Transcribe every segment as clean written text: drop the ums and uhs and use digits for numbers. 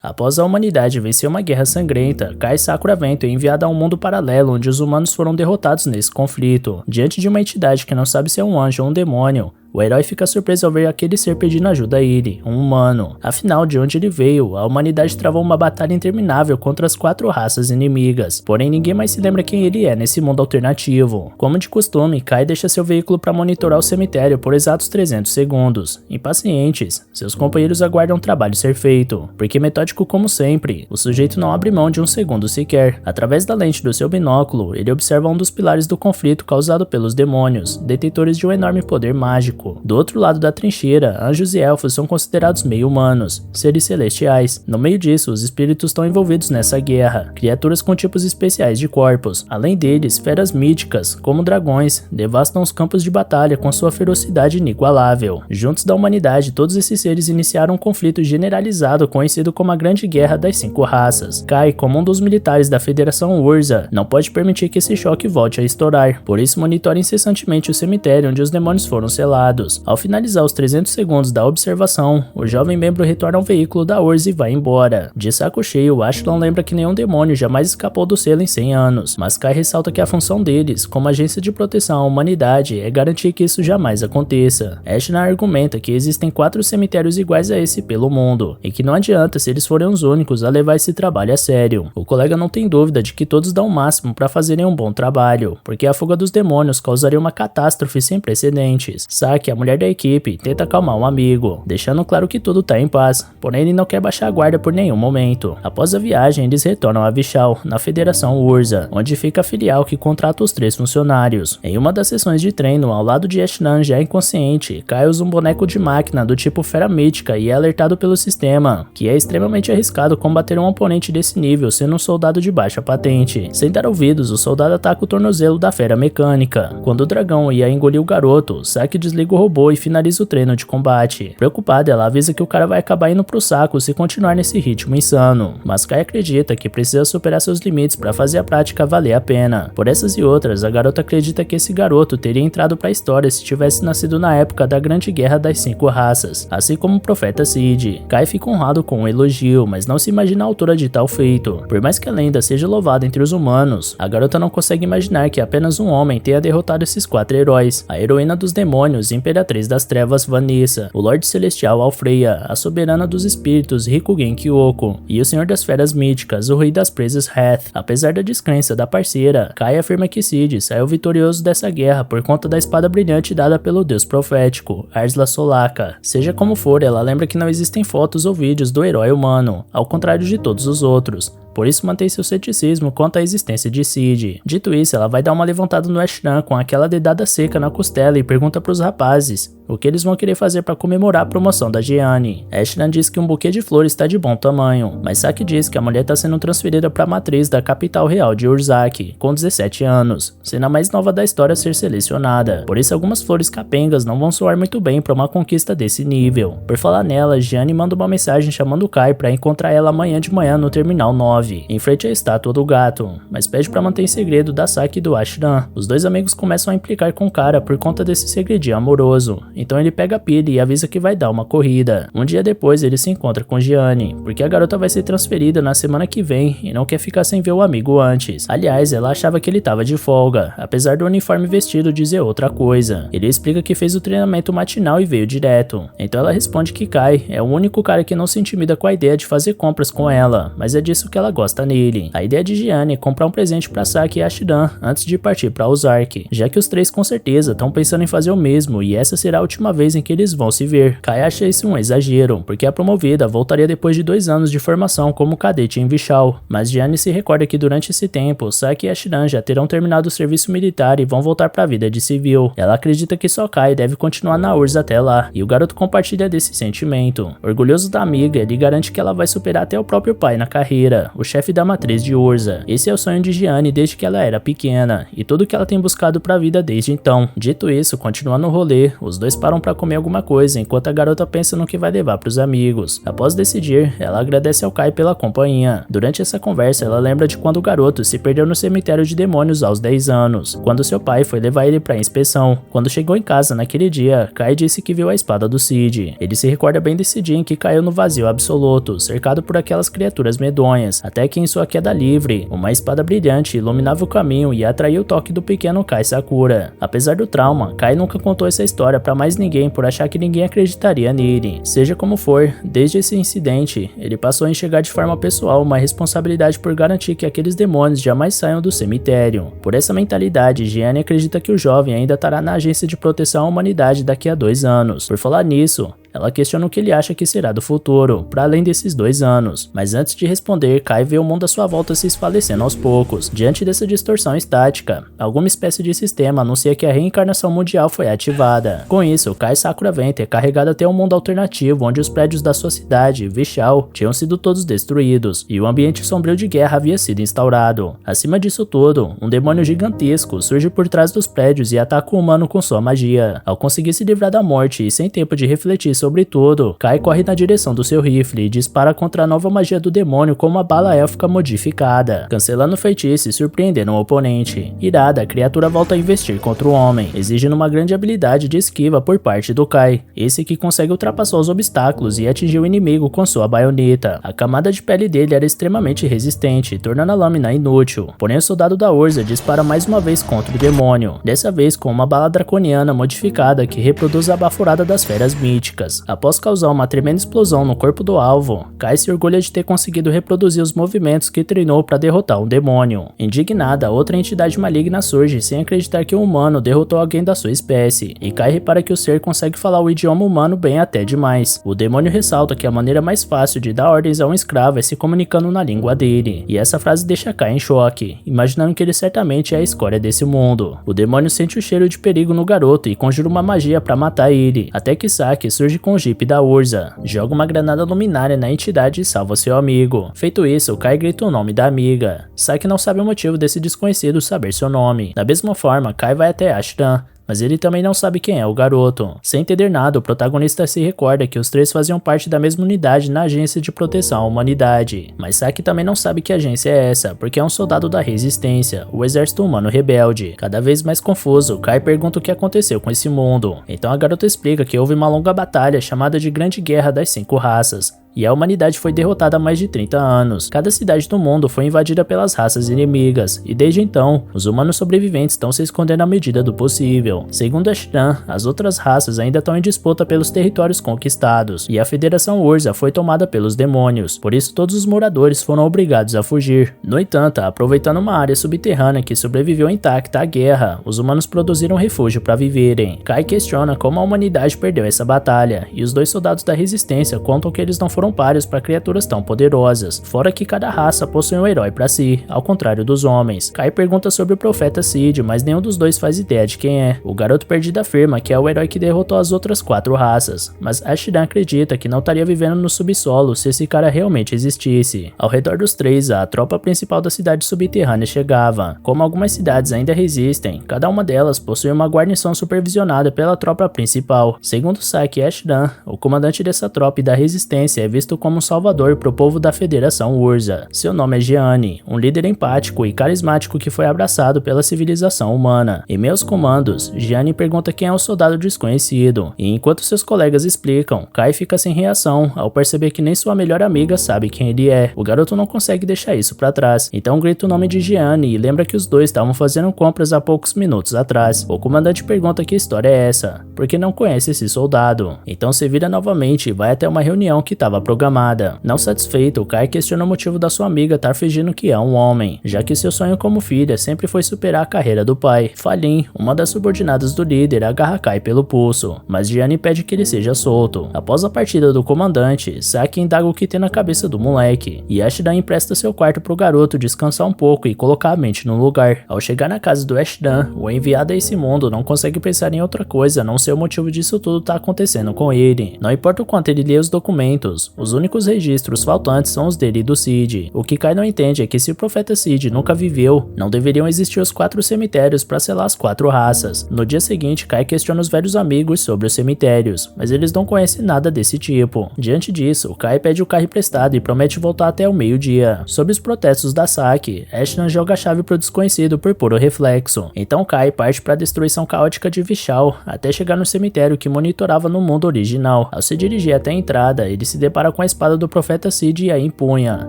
Após a humanidade vencer uma guerra sangrenta, Kai Sakura Vento é enviada a um mundo paralelo onde os humanos foram derrotados nesse conflito. Diante de uma entidade que não sabe se é um anjo ou um demônio, o herói fica surpreso ao ver aquele ser pedindo ajuda a ele, um humano. Afinal, de onde ele veio, a humanidade travou uma batalha interminável contra as 4 raças inimigas. Porém, ninguém mais se lembra quem ele é nesse mundo alternativo. Como de costume, Kai deixa seu veículo para monitorar o cemitério por exatos 300 segundos. Impacientes, seus companheiros aguardam o trabalho ser feito, porque metódico como sempre, o sujeito não abre mão de um segundo sequer. Através da lente do seu binóculo, ele observa um dos pilares do conflito causado pelos demônios, detentores de um enorme poder mágico. Do outro lado da trincheira, anjos e elfos são considerados meio humanos, seres celestiais. No meio disso, os espíritos estão envolvidos nessa guerra, criaturas com tipos especiais de corpos. Além deles, feras míticas, como dragões, devastam os campos de batalha com sua ferocidade inigualável. Juntos da humanidade, todos esses seres iniciaram um conflito generalizado conhecido como a Grande Guerra das 5 Raças. Kai, como um dos militares da Federação Urza, não pode permitir que esse choque volte a estourar, por isso monitora incessantemente o cemitério onde os demônios foram selados. Ao finalizar os 300 segundos da observação, o jovem membro retorna ao veículo da Urza e vai embora. De saco cheio, Ashton lembra que nenhum demônio jamais escapou do selo em 100 anos, mas Kai ressalta que a função deles, como agência de proteção à humanidade, é garantir que isso jamais aconteça. Ashton argumenta que existem 4 cemitérios iguais a esse pelo mundo, e que não adianta se eles forem os únicos a levar esse trabalho a sério. O colega não tem dúvida de que todos dão o máximo para fazerem um bom trabalho, porque a fuga dos demônios causaria uma catástrofe sem precedentes. Que a mulher da equipe tenta acalmar um amigo, deixando claro que tudo tá em paz, porém ele não quer baixar a guarda por nenhum momento. Após a viagem, eles retornam a Vishal, na Federação Urza, onde fica a filial que contrata os 3 funcionários. Em uma das sessões de treino, ao lado de Ashnan já inconsciente, Kai usa um boneco de máquina do tipo Fera Mítica e é alertado pelo sistema, que é extremamente arriscado combater um oponente desse nível sendo um soldado de baixa patente. Sem dar ouvidos, o soldado ataca o tornozelo da Fera Mecânica. Quando o dragão ia engolir o garoto, Saki desliga o robô e finaliza o treino de combate. Preocupada, ela avisa que o cara vai acabar indo pro saco se continuar nesse ritmo insano, mas Kai acredita que precisa superar seus limites para fazer a prática valer a pena. Por essas e outras, a garota acredita que esse garoto teria entrado pra história se tivesse nascido na época da Grande Guerra das 5 Raças, assim como o profeta Cid. Kai fica honrado com o elogio, mas não se imagina a altura de tal feito. Por mais que a lenda seja louvada entre os humanos, a garota não consegue imaginar que apenas um homem tenha derrotado esses 4 heróis, a heroína dos demônios, Imperatriz das Trevas Vanessa, o Lorde Celestial Alfreya, a Soberana dos Espíritos Rikugen Kyoko, e o Senhor das Feras Míticas, o Rei das Presas Hath. Apesar da descrença da parceira, Kai afirma que Cid saiu vitorioso dessa guerra por conta da espada brilhante dada pelo deus profético, Arsla Solaka. Seja como for, ela lembra que não existem fotos ou vídeos do herói humano, ao contrário de todos os outros. Por isso mantém seu ceticismo quanto à existência de Cid. Dito isso, ela vai dar uma levantada no Ashran com aquela dedada seca na costela e pergunta pros rapazes o que eles vão querer fazer para comemorar a promoção da Gianni. Ashran diz que um buquê de flores está de bom tamanho, mas Saki diz que a mulher está sendo transferida para a matriz da capital real de Urzaki, com 17 anos, sendo a mais nova da história a ser selecionada. Por isso algumas flores capengas não vão soar muito bem para uma conquista desse nível. Por falar nela, Gianni manda uma mensagem chamando Kai para encontrar ela amanhã de manhã no Terminal 9, em frente à estátua do gato, mas pede para manter em segredo da Saki e do Ashran. Os dois amigos começam a implicar com o cara por conta desse segredinho amoroso, então ele pega a pilha e avisa que vai dar uma corrida. Um dia depois ele se encontra com Gianni, porque a garota vai ser transferida na semana que vem e não quer ficar sem ver o amigo antes. Aliás, ela achava que ele tava de folga, apesar do uniforme vestido dizer outra coisa. Ele explica que fez o treinamento matinal e veio direto, então ela responde que Kai é o único cara que não se intimida com a ideia de fazer compras com ela, mas é disso que ela gosta nele. A ideia de Gianni é comprar um presente pra Saki e Ashran antes de partir pra Ozark, já que os 3 com certeza estão pensando em fazer o mesmo e essa será a última vez em que eles vão se ver. Kai acha isso um exagero, porque a promovida voltaria depois de 2 anos de formação como cadete em Vishal, mas Gianni se recorda que durante esse tempo, Saki e Ashran já terão terminado o serviço militar e vão voltar pra vida de civil. Ela acredita que só Kai deve continuar na Urza até lá, e o garoto compartilha desse sentimento. Orgulhoso da amiga, ele garante que ela vai superar até o próprio pai na carreira, o chefe da matriz de Urza. Esse é o sonho de Gianni desde que ela era pequena, e tudo que ela tem buscado pra vida desde então. Dito isso, continuando o rolê, os dois param pra comer alguma coisa, enquanto a garota pensa no que vai levar pros amigos. Após decidir, ela agradece ao Kai pela companhia. Durante essa conversa, ela lembra de quando o garoto se perdeu no cemitério de demônios aos 10 anos, quando seu pai foi levar ele pra inspeção. Quando chegou em casa naquele dia, Kai disse que viu a espada do Cid. Ele se recorda bem desse dia em que caiu no vazio absoluto, cercado por aquelas criaturas medonhas, até que em sua queda livre, uma espada brilhante iluminava o caminho e atraía o toque do pequeno Kai Sakura. Apesar do trauma, Kai nunca contou essa história pra mais ninguém por achar que ninguém acreditaria nele. Seja como for, desde esse incidente, ele passou a enxergar de forma pessoal uma responsabilidade por garantir que aqueles demônios jamais saiam do cemitério. Por essa mentalidade, Gianni acredita que o jovem ainda estará na agência de proteção à humanidade daqui a 2 anos. Por falar nisso, ela questiona o que ele acha que será do futuro, para além desses 2 anos. Mas antes de responder, Kai vê o mundo à sua volta se esfalecendo aos poucos. Diante dessa distorção estática, alguma espécie de sistema anuncia que a reencarnação mundial foi ativada. Com isso, Kai Sakura Vento é carregado até um mundo alternativo onde os prédios da sua cidade, Vishal, tinham sido todos destruídos, e o ambiente sombrio de guerra havia sido instaurado. Acima disso tudo, um demônio gigantesco surge por trás dos prédios e ataca o humano com sua magia. Ao conseguir se livrar da morte e sem tempo de refletir sobre tudo, Kai corre na direção do seu rifle e dispara contra a nova magia do demônio com uma bala élfica modificada, cancelando o feitiço e surpreendendo o oponente. Irada, a criatura volta a investir contra o homem, exigindo uma grande habilidade de esquiva por parte do Kai, esse que consegue ultrapassar os obstáculos e atingir o inimigo com sua baioneta. A camada de pele dele era extremamente resistente, tornando a lâmina inútil, porém o soldado da Urza dispara mais uma vez contra o demônio, dessa vez com uma bala draconiana modificada que reproduz a baforada das feras míticas. Após causar uma tremenda explosão no corpo do alvo, Kai se orgulha de ter conseguido reproduzir os movimentos que treinou para derrotar um demônio. Indignada, outra entidade maligna surge sem acreditar que um humano derrotou alguém da sua espécie, e Kai repara que o ser consegue falar o idioma humano bem até demais. O demônio ressalta que a maneira mais fácil de dar ordens a um escravo é se comunicando na língua dele, e essa frase deixa Kai em choque, imaginando que ele certamente é a escória desse mundo. O demônio sente o cheiro de perigo no garoto e conjura uma magia para matar ele, até que Saki surge com o Jeep da Urza, joga uma granada luminária na entidade e salva seu amigo. Feito isso, Kai grita o nome da amiga. Saki não sabe o motivo desse desconhecido saber seu nome. Da mesma forma, Kai vai até Ashtan, mas ele também não sabe quem é o garoto. Sem entender nada, o protagonista se recorda que os 3 faziam parte da mesma unidade na agência de proteção à humanidade. Mas Saki também não sabe que agência é essa, porque é um soldado da resistência, o exército humano rebelde. Cada vez mais confuso, Kai pergunta o que aconteceu com esse mundo. Então a garota explica que houve uma longa batalha chamada de Grande Guerra das 5 Raças, e a humanidade foi derrotada há mais de 30 anos. Cada cidade do mundo foi invadida pelas raças inimigas, e desde então, os humanos sobreviventes estão se escondendo à medida do possível. Segundo Ashtan, as outras raças ainda estão em disputa pelos territórios conquistados, e a Federação Urza foi tomada pelos demônios, por isso todos os moradores foram obrigados a fugir. No entanto, aproveitando uma área subterrânea que sobreviveu intacta à guerra, os humanos produziram refúgio para viverem. Kai questiona como a humanidade perdeu essa batalha, e os 2 soldados da resistência contam que eles não foram páreos para criaturas tão poderosas, fora que cada raça possui um herói para si, ao contrário dos homens. Kai pergunta sobre o profeta Cid, mas nenhum dos 2 faz ideia de quem é. O garoto perdido afirma que é o herói que derrotou as outras 4 raças, mas Ashdan acredita que não estaria vivendo no subsolo se esse cara realmente existisse. Ao redor dos 3, a tropa principal da cidade subterrânea chegava. Como algumas cidades ainda resistem, cada uma delas possui uma guarnição supervisionada pela tropa principal. Segundo Saki Ashdan, o comandante dessa tropa e da resistência é visto como um salvador pro povo da Federação Urza. Seu nome é Gianni, um líder empático e carismático que foi abraçado pela civilização humana. Em meus comandos, Gianni pergunta quem é o soldado desconhecido, e enquanto seus colegas explicam, Kai fica sem reação ao perceber que nem sua melhor amiga sabe quem ele é. O garoto não consegue deixar isso pra trás, então grita o nome de Gianni e lembra que os 2 estavam fazendo compras há poucos minutos atrás. O comandante pergunta que história é essa, porque não conhece esse soldado. Então se vira novamente e vai até uma reunião que estava programada. Não satisfeito, Kai questiona o motivo da sua amiga estar fingindo que é um homem, já que seu sonho como filha sempre foi superar a carreira do pai. Falin, uma das subordinadas do líder, agarra Kai pelo pulso, mas Gianni pede que ele seja solto. Após a partida do comandante, Saki indaga o que tem na cabeça do moleque, e Ashdan empresta seu quarto pro garoto descansar um pouco e colocar a mente no lugar. Ao chegar na casa do Ashdan, o enviado a esse mundo não consegue pensar em outra coisa a não ser o motivo disso tudo tá acontecendo com ele. Não importa o quanto ele lê os documentos, humanos. Os únicos registros faltantes são os dele e do Cid. O que Kai não entende é que se o profeta Cid nunca viveu, não deveriam existir os 4 cemitérios para selar as 4 raças. No dia seguinte, Kai questiona os velhos amigos sobre os cemitérios, mas eles não conhecem nada desse tipo. Diante disso, Kai pede o carro emprestado e promete voltar até o meio-dia. Sob os protestos da Saki, Ashton joga a chave pro desconhecido por puro reflexo. Então Kai parte para a destruição caótica de Vishal, até chegar no cemitério que monitorava no mundo original. Ao se dirigir até a entrada, ele se depara com a espada do profeta Cid e a empunha.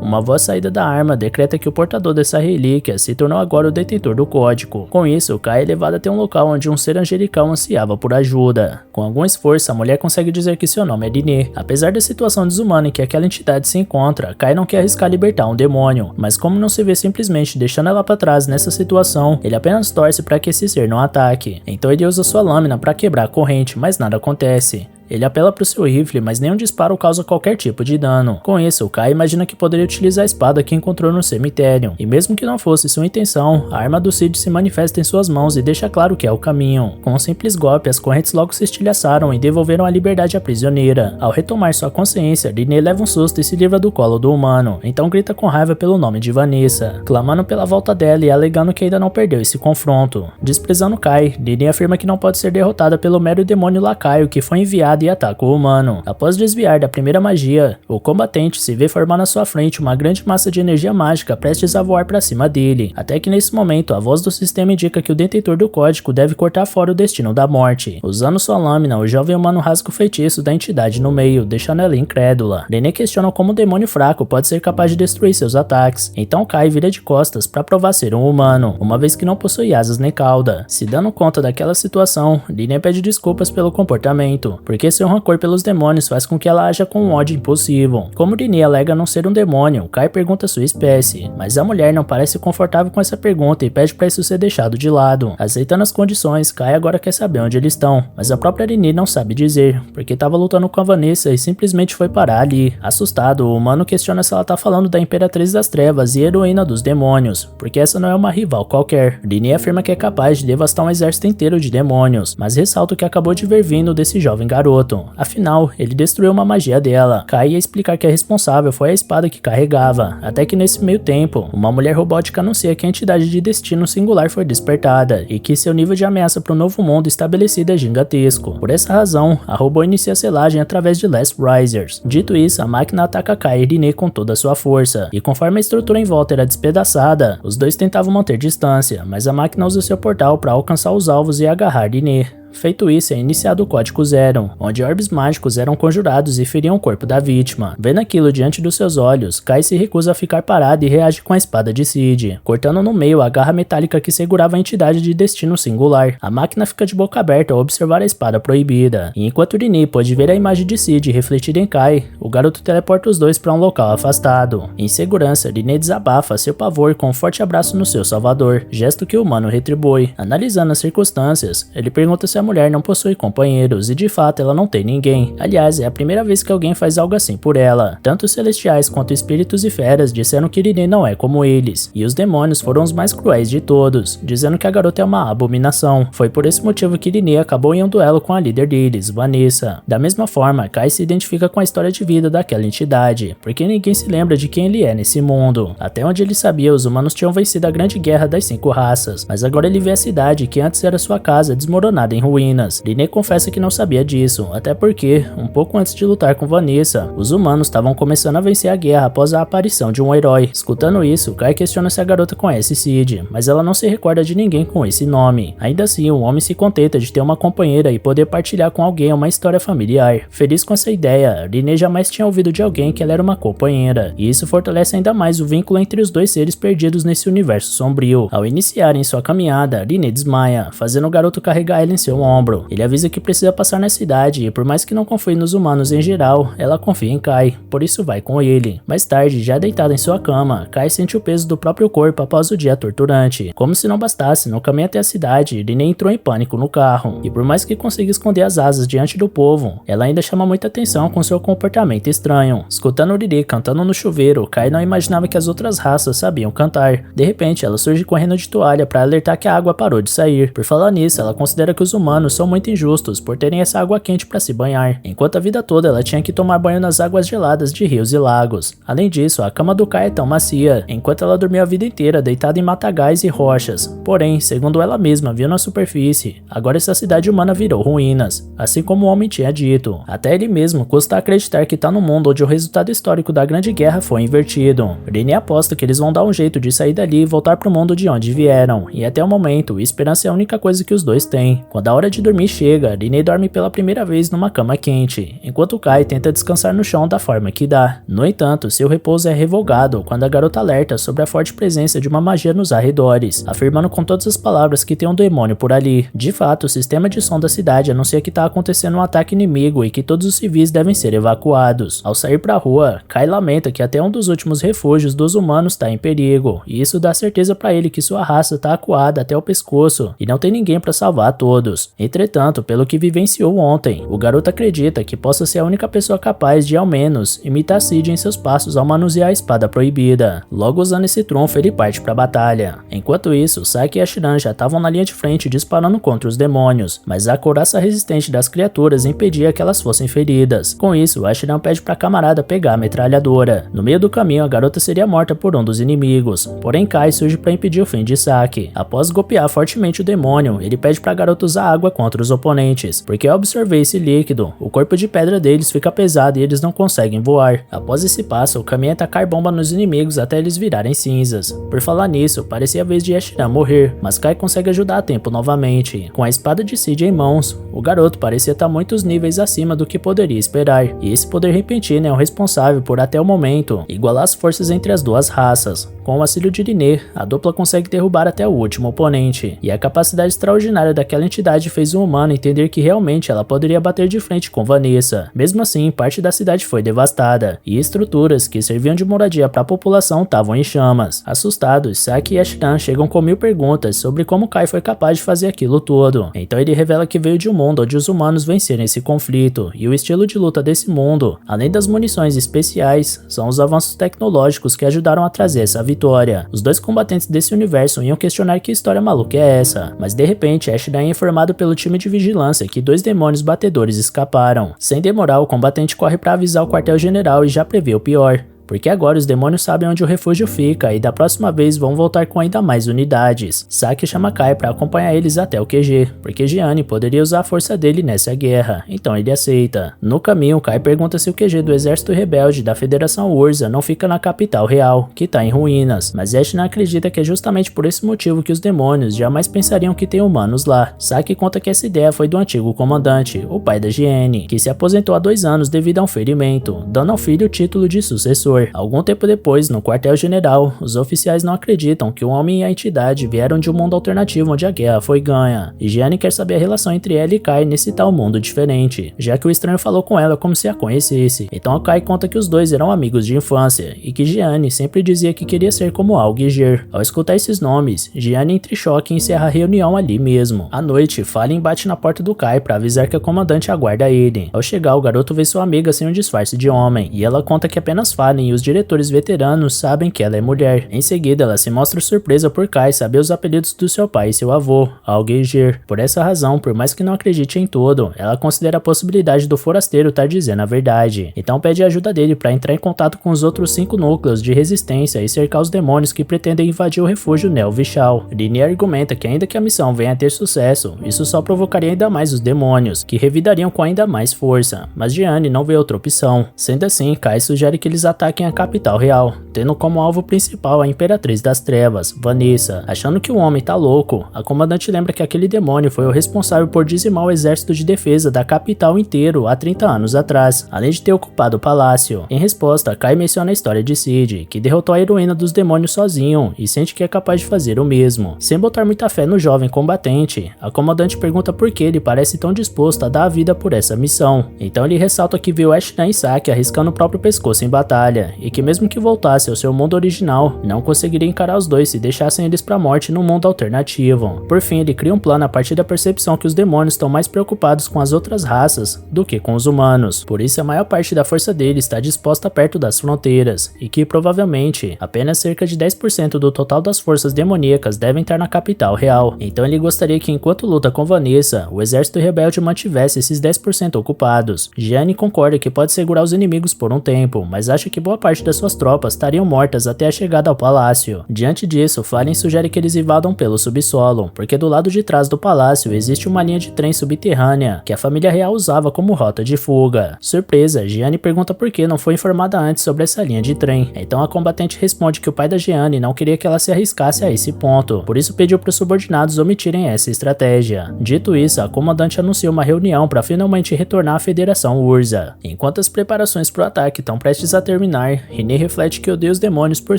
Uma voz saída da arma decreta que o portador dessa relíquia se tornou agora o detentor do código. Com isso, Kai é levado até um local onde um ser angelical ansiava por ajuda. Com algum esforço, a mulher consegue dizer que seu nome é Rinne. Apesar da situação desumana em que aquela entidade se encontra, Kai não quer arriscar libertar um demônio, mas como não se vê simplesmente deixando ela para trás nessa situação, ele apenas torce para que esse ser não ataque. Então ele usa sua lâmina para quebrar a corrente, mas nada acontece. Ele apela para o seu rifle, mas nenhum disparo causa qualquer tipo de dano. Com isso, Kai imagina que poderia utilizar a espada que encontrou no cemitério. E mesmo que não fosse sua intenção, a arma do Cid se manifesta em suas mãos e deixa claro que é o caminho. Com um simples golpe, as correntes logo se estilhaçaram e devolveram a liberdade à prisioneira. Ao retomar sua consciência, Rinne leva um susto e se livra do colo do humano. Então grita com raiva pelo nome de Vanessa, clamando pela volta dela e alegando que ainda não perdeu esse confronto. Desprezando Kai, Rinne afirma que não pode ser derrotada pelo mero demônio lacaio que foi enviado e ataca o humano. Após desviar da primeira magia, o combatente se vê formar na sua frente uma grande massa de energia mágica prestes a voar para cima dele, até que nesse momento a voz do sistema indica que o detentor do código deve cortar fora o destino da morte. Usando sua lâmina, o jovem humano rasga o feitiço da entidade no meio, deixando ela incrédula. Rinne questiona como um demônio fraco pode ser capaz de destruir seus ataques, então Kai vira de costas para provar ser um humano, uma vez que não possui asas nem cauda. Se dando conta daquela situação, Rinne pede desculpas pelo comportamento, porque seu rancor pelos demônios faz com que ela haja com um ódio impulsivo. Como Rinne alega não ser um demônio, Kai pergunta sua espécie, mas a mulher não parece confortável com essa pergunta e pede para isso ser deixado de lado. Aceitando as condições, Kai agora quer saber onde eles estão, mas a própria Rinne não sabe dizer, porque estava lutando com a Vanessa e simplesmente foi parar ali. Assustado, o humano questiona se ela tá falando da Imperatriz das Trevas e heroína dos demônios, porque essa não é uma rival qualquer. Rinne afirma que é capaz de devastar um exército inteiro de demônios, mas ressalta o que acabou de ver vindo desse jovem garoto. Afinal, ele destruiu uma magia dela. Kai ia explicar que a responsável foi a espada que carregava, até que nesse meio tempo, uma mulher robótica anuncia que a entidade de destino singular foi despertada e que seu nível de ameaça para o novo mundo estabelecido é gigantesco. Por essa razão, a robô inicia a selagem através de Last Risers. Dito isso, a máquina ataca Kai e Rinne com toda a sua força, e conforme a estrutura em volta era despedaçada, os dois tentavam manter distância, mas a máquina usa seu portal para alcançar os alvos e agarrar Rinne. Feito isso, é iniciado o Código Zero, onde orbes mágicos eram conjurados e feriam o corpo da vítima. Vendo aquilo diante dos seus olhos, Kai se recusa a ficar parado e reage com a espada de Cid, cortando no meio a garra metálica que segurava a entidade de destino singular. A máquina fica de boca aberta ao observar a espada proibida, e enquanto Rinne pode ver a imagem de Cid refletida em Kai, o garoto teleporta os dois para um local afastado. Em segurança, Rinne desabafa seu pavor com um forte abraço no seu salvador, gesto que o humano retribui. Analisando as circunstâncias, ele pergunta se a mulher não possui companheiros, e de fato ela não tem ninguém. Aliás, é a primeira vez que alguém faz algo assim por ela. Tanto os celestiais quanto espíritos e feras disseram que Rinne não é como eles, e os demônios foram os mais cruéis de todos, dizendo que a garota é uma abominação. Foi por esse motivo que Rinne acabou em um duelo com a líder deles, Vanessa. Da mesma forma, Kai se identifica com a história de vida daquela entidade, porque ninguém se lembra de quem ele é nesse mundo. Até onde ele sabia, os humanos tinham vencido a grande guerra das 5 raças, mas agora ele vê a cidade que antes era sua casa desmoronada em ruínas. Rinne confessa que não sabia disso, até porque, um pouco antes de lutar com Vanessa, os humanos estavam começando a vencer a guerra após a aparição de um herói. Escutando isso, Kai questiona se a garota conhece Cid, mas ela não se recorda de ninguém com esse nome. Ainda assim, o homem se contenta de ter uma companheira e poder partilhar com alguém uma história familiar. Feliz com essa ideia, Rinne jamais tinha ouvido de alguém que ela era uma companheira, e isso fortalece ainda mais o vínculo entre os dois seres perdidos nesse universo sombrio. Ao iniciarem sua caminhada, Rinne desmaia, fazendo o garoto carregar ela em seu ombro. Ele avisa que precisa passar na cidade e por mais que não confie nos humanos em geral, ela confia em Kai, por isso vai com ele. Mais tarde, já deitada em sua cama, Kai sente o peso do próprio corpo após o dia torturante. Como se não bastasse, no caminho até a cidade, Rinne entrou em pânico no carro, e por mais que consiga esconder as asas diante do povo, ela ainda chama muita atenção com seu comportamento estranho. Escutando Rinne cantando no chuveiro, Kai não imaginava que as outras raças sabiam cantar. De repente, ela surge correndo de toalha para alertar que a água parou de sair. Por falar nisso, ela considera que os humanos humanos são muito injustos por terem essa água quente para se banhar, enquanto a vida toda ela tinha que tomar banho nas águas geladas de rios e lagos. Além disso, a cama do Kai é tão macia, enquanto ela dormiu a vida inteira deitada em matagais e rochas. Porém, segundo ela mesma viu na superfície, agora essa cidade humana virou ruínas, assim como o homem tinha dito. Até ele mesmo custa acreditar que tá num mundo onde o resultado histórico da Grande Guerra foi invertido. Rini aposta que eles vão dar um jeito de sair dali e voltar pro mundo de onde vieram, e até o momento, esperança é a única coisa que os dois têm. Quando a hora de dormir chega, Rini dorme pela primeira vez numa cama quente, enquanto Kai tenta descansar no chão da forma que dá. No entanto, seu repouso é revogado quando a garota alerta sobre a forte presença de uma magia nos arredores, afirmando com todas as palavras que tem um demônio por ali. De fato, o sistema de som da cidade anuncia que tá acontecendo um ataque inimigo e que todos os civis devem ser evacuados. Ao sair pra rua, Kai lamenta que até um dos últimos refúgios dos humanos tá em perigo, e isso dá certeza pra ele que sua raça tá acuada até o pescoço e não tem ninguém pra salvar todos. Entretanto, pelo que vivenciou ontem, o garoto acredita que possa ser a única pessoa capaz de, ao menos, imitar Cid em seus passos ao manusear a espada proibida. Logo, usando esse trunfo, ele parte pra batalha. Enquanto isso, Saki e Ashiran já estavam na linha de frente disparando contra os demônios, mas a couraça resistente das criaturas impedia que elas fossem feridas. Com isso, Ashiran pede pra camarada pegar a metralhadora. No meio do caminho, a garota seria morta por um dos inimigos, porém Kai surge pra impedir o fim de Saki. Após golpear fortemente o demônio, ele pede pra garota usar água contra os oponentes, porque ao absorver esse líquido, o corpo de pedra deles fica pesado e eles não conseguem voar. Após esse passo, o caminho é tacar bomba nos inimigos até eles virarem cinzas. Por falar nisso, parecia a vez de Ashiran morrer, mas Kai consegue ajudar a tempo novamente. Com a espada de Cid em mãos, o garoto parecia estar muitos níveis acima do que poderia esperar, e esse poder repentino é o responsável por, até o momento, igualar as forças entre as duas raças. Com o auxílio de Rinne, a dupla consegue derrubar até o último oponente, e a capacidade extraordinária daquela entidade fez o humano entender que realmente ela poderia bater de frente com Vanessa. Mesmo assim, parte da cidade foi devastada, e estruturas que serviam de moradia para a população estavam em chamas. Assustados, Saki e Ashiran chegam com 1000 perguntas sobre como Kai foi capaz de fazer aquilo tudo. Então ele revela que veio de um mundo onde os humanos venceram esse conflito, e o estilo de luta desse mundo, além das munições especiais, são os avanços tecnológicos que ajudaram a trazer essa vitória. Os dois combatentes desse universo iam questionar que história maluca é essa, mas de repente Ashiran é informado pelo time de vigilância que 2 demônios batedores escaparam. Sem demorar, o combatente corre para avisar o quartel-general e já prevê o pior, porque agora os demônios sabem onde o refúgio fica e da próxima vez vão voltar com ainda mais unidades. Saki chama Kai para acompanhar eles até o QG, porque Gianni poderia usar a força dele nessa guerra, então ele aceita. No caminho, Kai pergunta se o QG do exército rebelde da Federação Urza não fica na capital real, que tá em ruínas, mas Ashiran acredita que é justamente por esse motivo que os demônios jamais pensariam que tem humanos lá. Saki conta que essa ideia foi do antigo comandante, o pai da Gianni, que se aposentou há 2 anos devido a um ferimento, dando ao filho o título de sucessor. Algum tempo depois, no quartel-general, os oficiais não acreditam que o homem e a entidade vieram de um mundo alternativo onde a guerra foi ganha, e Gianni quer saber a relação entre ela e Kai nesse tal mundo diferente, já que o estranho falou com ela como se a conhecesse. Então a Kai conta que os dois eram amigos de infância, e que Gianni sempre dizia que queria ser como Algiger. Ao escutar esses nomes, Gianni entra em choque e encerra a reunião ali mesmo. À noite, Fallen bate na porta do Kai para avisar que a comandante aguarda ele. Ao chegar, o garoto vê sua amiga sem um disfarce de homem, e ela conta que apenas Fallen e os diretores veteranos sabem que ela é mulher. Em seguida, ela se mostra surpresa por Kai saber os apelidos do seu pai e seu avô, Algiger. Por essa razão, por mais que não acredite em tudo, ela considera a possibilidade do forasteiro estar dizendo a verdade. Então pede a ajuda dele para entrar em contato com os outros 5 núcleos de resistência e cercar os demônios que pretendem invadir o refúgio Neo Vishal. Rinne argumenta que ainda que a missão venha a ter sucesso, isso só provocaria ainda mais os demônios, que revidariam com ainda mais força, mas Gianni não vê outra opção. Sendo assim, Kai sugere que eles ataquem a capital real, tendo como alvo principal a Imperatriz das Trevas, Vanessa. Achando que o homem tá louco, a comandante lembra que aquele demônio foi o responsável por dizimar o exército de defesa da capital inteiro há 30 anos atrás, além de ter ocupado o palácio. Em resposta, Kai menciona a história de Cid, que derrotou a heroína dos demônios sozinho e sente que é capaz de fazer o mesmo. Sem botar muita fé no jovem combatente, a comandante pergunta por que ele parece tão disposto a dar a vida por essa missão. Então ele ressalta que viu Ashiran e Saki arriscando o próprio pescoço em batalha, família, e que mesmo que voltasse ao seu mundo original, não conseguiria encarar os dois se deixassem eles pra morte num mundo alternativo. Por fim, ele cria um plano a partir da percepção que os demônios estão mais preocupados com as outras raças do que com os humanos. Por isso, a maior parte da força dele está disposta perto das fronteiras, e que provavelmente apenas cerca de 10% do total das forças demoníacas devem estar na capital real. Então ele gostaria que enquanto luta com Vanessa, o exército rebelde mantivesse esses 10% ocupados. Gianni concorda que pode segurar os inimigos por um tempo, mas acha que boa parte das suas tropas estariam mortas até a chegada ao palácio. Diante disso, Fallen sugere que eles invadam pelo subsolo, porque do lado de trás do palácio existe uma linha de trem subterrânea que a família real usava como rota de fuga. Surpresa, Gianni pergunta por que não foi informada antes sobre essa linha de trem. Então a combatente responde que o pai da Gianni não queria que ela se arriscasse a esse ponto, por isso pediu para os subordinados omitirem essa estratégia. Dito isso, a comandante anuncia uma reunião para finalmente retornar à Federação Urza. Enquanto as preparações para o ataque estão prestes a terminar, René reflete que odeia os demônios por